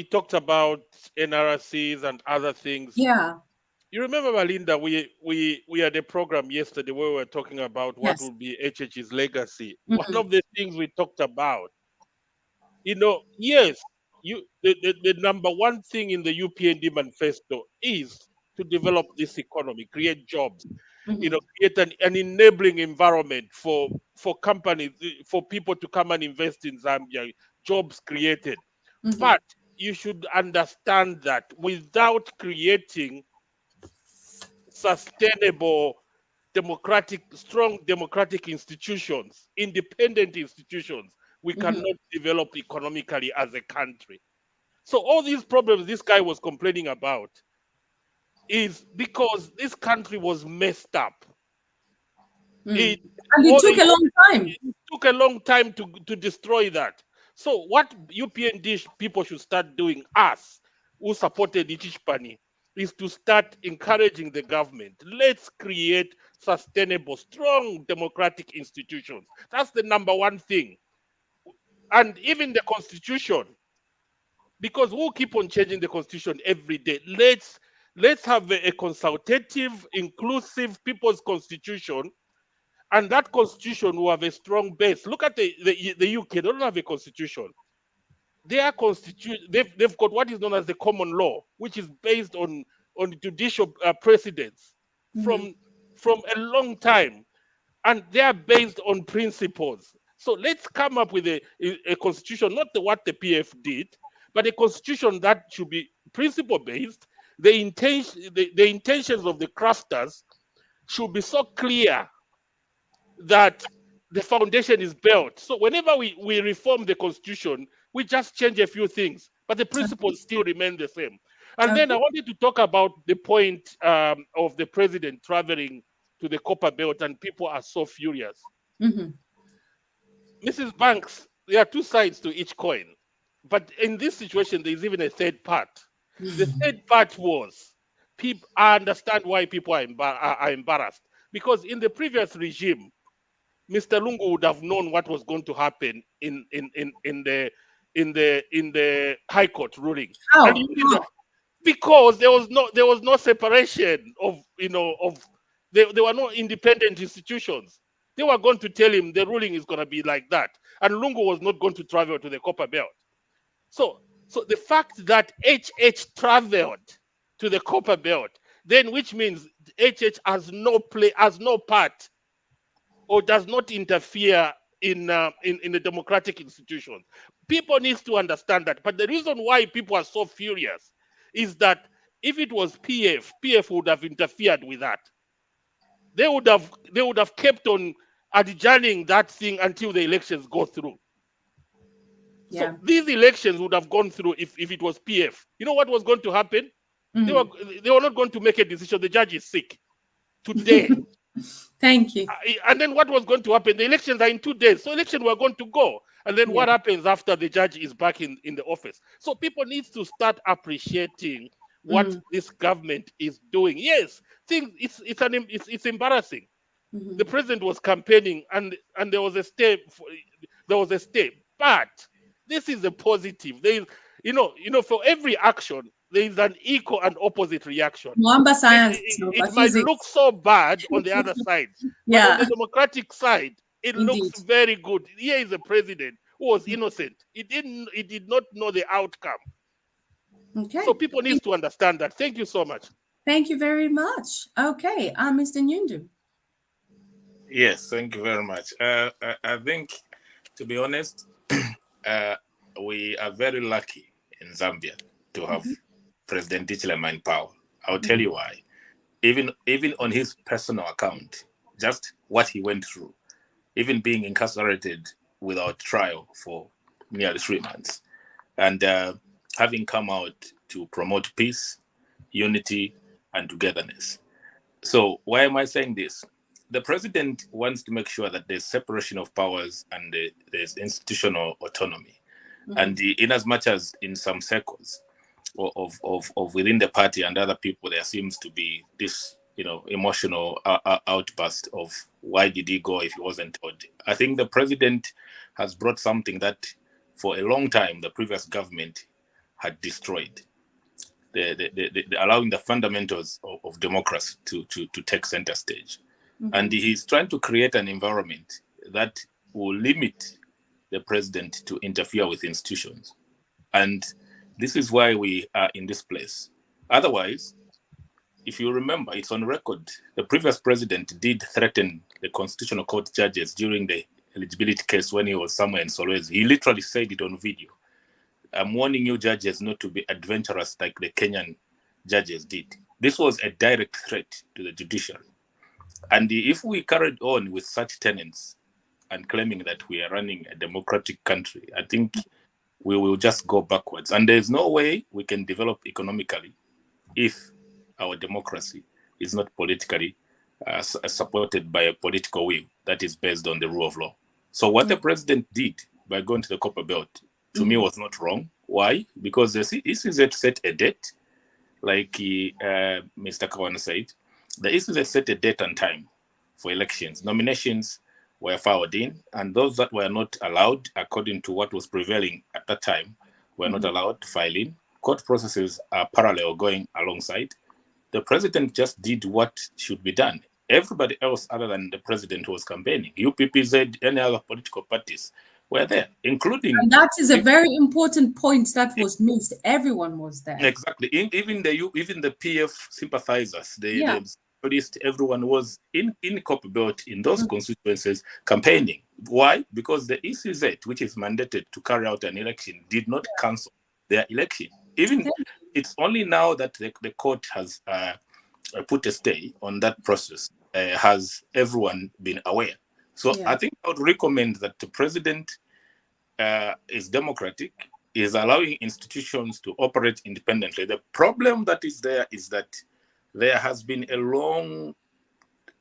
talked about NRCs and other things. Yeah. You remember, Melinda, we had a program yesterday where we were talking about what will be HH's legacy. One of the things we talked about, the number one thing in the UPND manifesto is to develop this economy, create jobs, create an enabling environment for companies, for people to come and invest in Zambia, jobs created. But you should understand that without creating sustainable, strong democratic institutions, independent institutions, we cannot develop economically as a country. So all these problems this guy was complaining about is because this country was messed up. And it took a long time. It took a long time to destroy that. So what UPND people should start doing, us who supported Ichishpani, is to start encouraging the government. Let's create sustainable, strong democratic institutions. That's the number one thing. And even the constitution, because we'll keep on changing the constitution every day. Let's have a consultative, inclusive people's constitution, and that constitution will have a strong base. Look at the UK; they don't have a constitution. Their constitution, they've got what is known as the common law, which is based on judicial precedents from a long time, and they are based on principles. So let's come up with a constitution, not what the PF did, but a constitution that should be principle-based, the intentions of the crafters should be so clear that the foundation is built. So whenever we reform the constitution, we just change a few things, but the principles still remain the same. And then I wanted to talk about the point of the president traveling to the Copper Belt, and people are so furious. Mrs. Banks, there are two sides to each coin. But in this situation, there's even a third part. The third part was, I understand why people are embarrassed. Because in the previous regime, Mr. Lungu would have known what was going to happen in the High Court ruling. Because there was no separation of there were no independent institutions. They were going to tell him the ruling is going to be like that, and Lungu was not going to travel to the Copper Belt. So the fact that HH traveled to the Copper Belt, then which means HH has no part, or does not interfere in the democratic institutions. People need to understand that. But the reason why people are so furious is that if it was PF would have interfered with that. They would have kept on adjourning that thing until the elections go through. So these elections would have gone through if it was PF. You know what was going to happen? They were not going to make a decision. The judge is sick today. Thank you. And then what was going to happen? The elections are in 2 days. So elections were going to go. And then what happens after the judge is back in the office? So people need to start appreciating what this government is doing. Yes, it's embarrassing. The president was campaigning and there was a step. But this is a positive. There is, for every action, there is an equal and opposite reaction. It might look so bad on the other side. But on the Democratic side, it looks very good. Here is a president who was innocent. He did not know the outcome. Okay. So people need to understand that. Thank you so much. Thank you very much. Okay, Mr. Nyundu. Yes, thank you very much. I think, to be honest, we are very lucky in Zambia to have President Hichilema in power. I'll tell you why. Even on his personal account, just what he went through, even being incarcerated without trial for nearly 3 months, and having come out to promote peace, unity, and togetherness. So why am I saying this? The president wants to make sure that there's separation of powers and there's institutional autonomy. And in as much as in some circles of within the party and other people, there seems to be this, emotional outburst of why did he go if he wasn't told? I think the president has brought something that for a long time the previous government had destroyed, the allowing the fundamentals of democracy to take center stage. And he's trying to create an environment that will limit the president to interfere with institutions. And this is why we are in this place. Otherwise, if you remember, it's on record, the previous president did threaten the Constitutional Court judges during the eligibility case when he was somewhere in Solwezi. He literally said it on video. I'm warning you judges not to be adventurous like the Kenyan judges did. This was a direct threat to the judiciary. And if we carried on with such tenets and claiming that we are running a democratic country, I think we will just go backwards. And there's no way we can develop economically if our democracy is not politically supported by a political will that is based on the rule of law. So what the president did by going to the Copper Belt, to me, was not wrong. Why? Because the ECZ set a date, like Mr. Kawana said. The ECZ set a date and time for elections. Nominations were filed in, and those that were not allowed, according to what was prevailing at that time, were not allowed to file in. Court processes are parallel going alongside. The president just did what should be done. Everybody else other than the president who was campaigning, UPPZ, any other political parties, were there, including... And that is a very important point that was missed. Everyone was there. Exactly. Even the PF sympathizers, the police, everyone was in Copper Belt in those constituencies campaigning. Why? Because the ECZ, which is mandated to carry out an election, did not cancel their election. Even it's only now that the court has put a stay on that process. Has everyone been aware? So I think I would recommend that the president is democratic, is allowing institutions to operate independently. The problem that is there is that there has been a long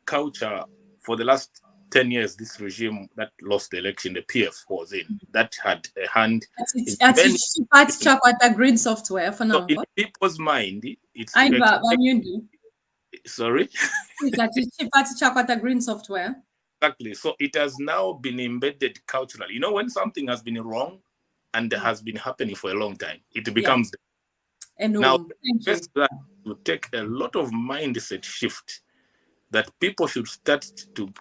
culture for the last 10 years, this regime that lost the election, the PF was in, that had a hand in green software for now. So in people's mind, it's sorry? Green software. Exactly. So it has now been embedded culturally. You know, when something has been wrong and has been happening for a long time, it becomes now first that to take a lot of mindset shift that people should start to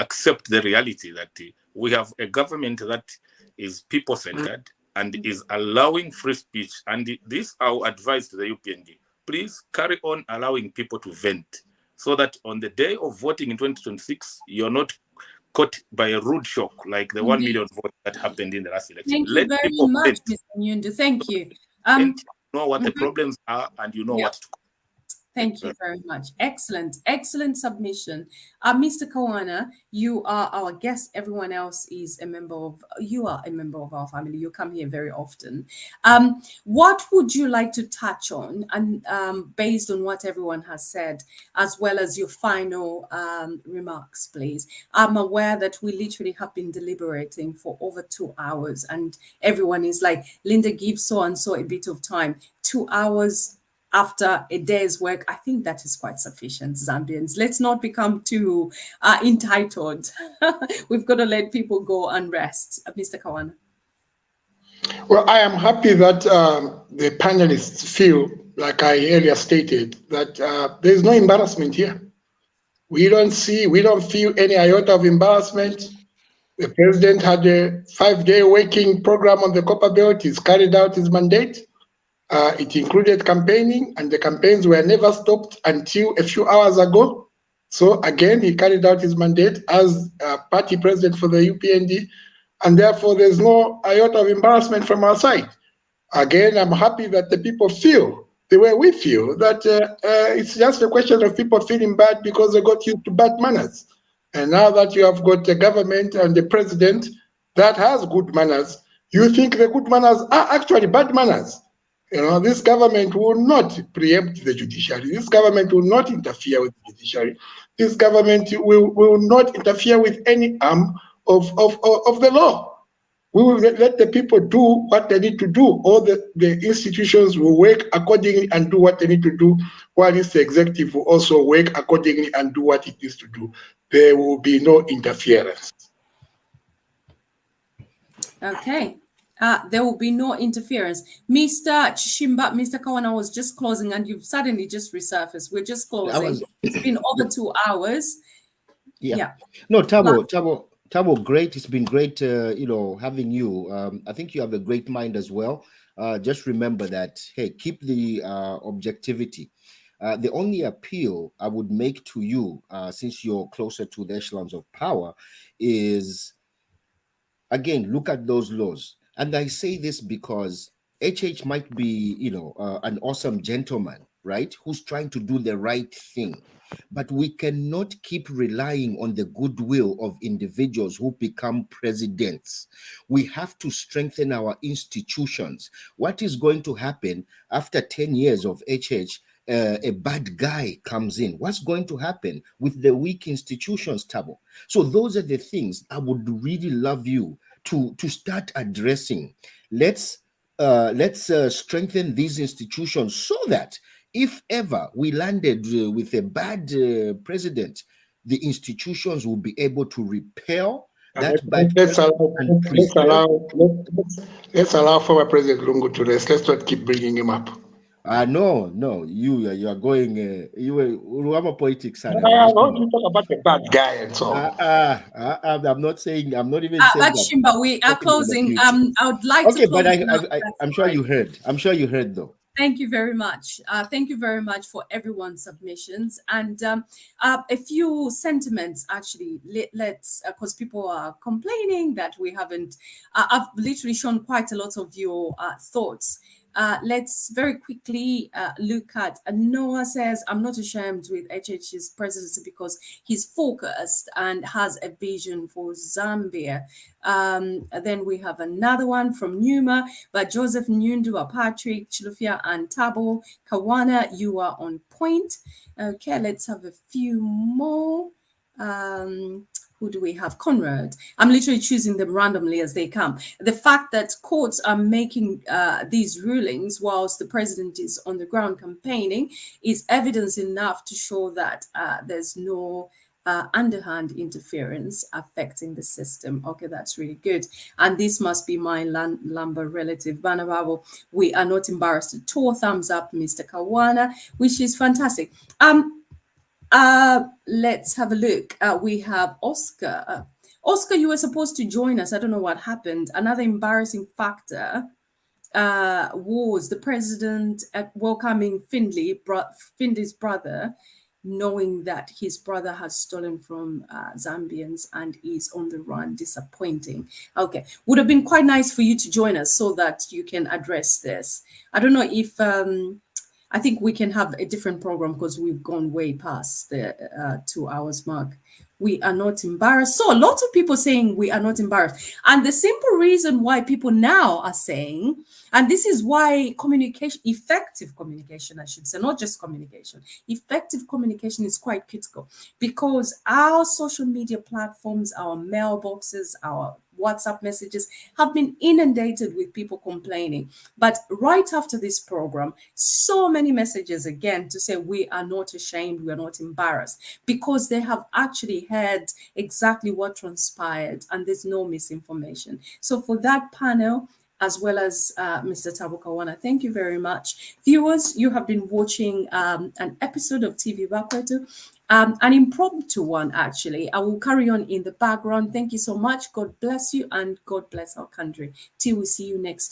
accept the reality that we have a government that is people-centered and is allowing free speech. And this I'll advise to the UPND. Please carry on allowing people to vent so that on the day of voting in 2026, you're not caught by a rude shock like the 1 million votes that happened in the last election. Thank you very much, Mr. Nyundu. Thank you. You know what the problems are and you know what to do. Thank you very much. Excellent, excellent submission. Mr. Kawana, you are our guest. Everyone else is a member of, you are a member of our family. You come here very often. What would you like to touch on, and based on what everyone has said, as well as your final remarks, please? I'm aware that we literally have been deliberating for over 2 hours, and everyone is like, Linda, give so-and-so a bit of time. 2 hours after a day's work, I think that is quite sufficient, Zambians. Let's not become too entitled. We've got to let people go and rest. Mr. Kawana. Well, I am happy that the panelists feel, like I earlier stated, that there's no embarrassment here. We don't feel any iota of embarrassment. The president had a 5-day working program on the Copper Belt. He's carried out his mandate. It included campaigning, and the campaigns were never stopped until a few hours ago. So again, he carried out his mandate as party president for the UPND, and therefore there's no iota of embarrassment from our side. Again, I'm happy that the people feel the way we feel, that it's just a question of people feeling bad because they got used to bad manners. And now that you have got a government and the president that has good manners, you think the good manners are actually bad manners. You know, this government will not preempt the judiciary. This government will not interfere with the judiciary. This government will not interfere with any arm of the law. We will let the people do what they need to do. All the institutions will work accordingly and do what they need to do, while the executive will also work accordingly and do what it needs to do. There will be no interference. Okay. There will be no interference. Mr. Chishimba, Mr. Kawana was just closing and you've suddenly just resurfaced. We're just closing. It's been over 2 hours. Yeah. No, Tabo, great. It's been great, having you. I think you have a great mind as well. Just remember that, hey, keep the objectivity. The only appeal I would make to you, since you're closer to the echelons of power, is, again, look at those laws. And I say this because HH might be, an awesome gentleman, right, who's trying to do the right thing. But we cannot keep relying on the goodwill of individuals who become presidents. We have to strengthen our institutions. What is going to happen after 10 years of HH? A bad guy comes in. What's going to happen with the weak institutions, Tabo? So those are the things I would really love you to start addressing. Let's strengthen these institutions so that if ever we landed with a bad president, the institutions will be able to repel that bad let's allow former President Lungu to rest. Let's not keep bringing him up. No, you are going. You are politics. You talk about the bad guy and so on. I'm not saying. I'm not even saying but that. Shimba, we are closing. I would like to. Okay, but I'm sure you heard. I'm sure you heard though. Thank you very much. Thank you very much for everyone's submissions, and a few sentiments actually. Let's, because people are complaining that we haven't. I've literally shown quite a lot of your thoughts. let's very quickly look at Noah says, I'm not ashamed with HH's presidency because he's focused and has a vision for Zambia. Then we have another one from Numa by Joseph Nyundua, Patrick Chilufia, and Tabo Kawana. You are on point. Okay, let's have a few more. Who do we have? Conrad. I'm literally choosing them randomly as they come. The fact that courts are making these rulings whilst the president is on the ground campaigning is evidence enough to show that there's no underhand interference affecting the system. Okay, that's really good. And this must be my lumber relative, Banababo. We are not embarrassed at all. Thumbs up, Mr. Kawana, which is fantastic. Let's have a look. We have Oscar. Oscar, you were supposed to join us. I don't know what happened. Another embarrassing factor was the president welcoming Findley's brother, knowing that his brother has stolen from Zambians and is on the run. Disappointing. Okay, would have been quite nice for you to join us so that you can address this. I don't know if I think we can have a different program because we've gone way past the 2 hours mark. We are not embarrassed. So lots of people saying we are not embarrassed. And the simple reason why people now are saying, and this is why communication, effective communication, I should say, not just communication, effective communication is quite critical because our social media platforms, our mailboxes, our WhatsApp messages have been inundated with people complaining. But right after this program, so many messages again to say we are not ashamed, we are not embarrassed, because they have actually heard exactly what transpired and there's no misinformation. So for that panel, as well as Mr. Tabo Kawana, thank you very much. Viewers, you have been watching an episode of TV Bakwetu. An impromptu one, actually. I will carry on in the background. Thank you so much. God bless you and God bless our country. Till we see you next time.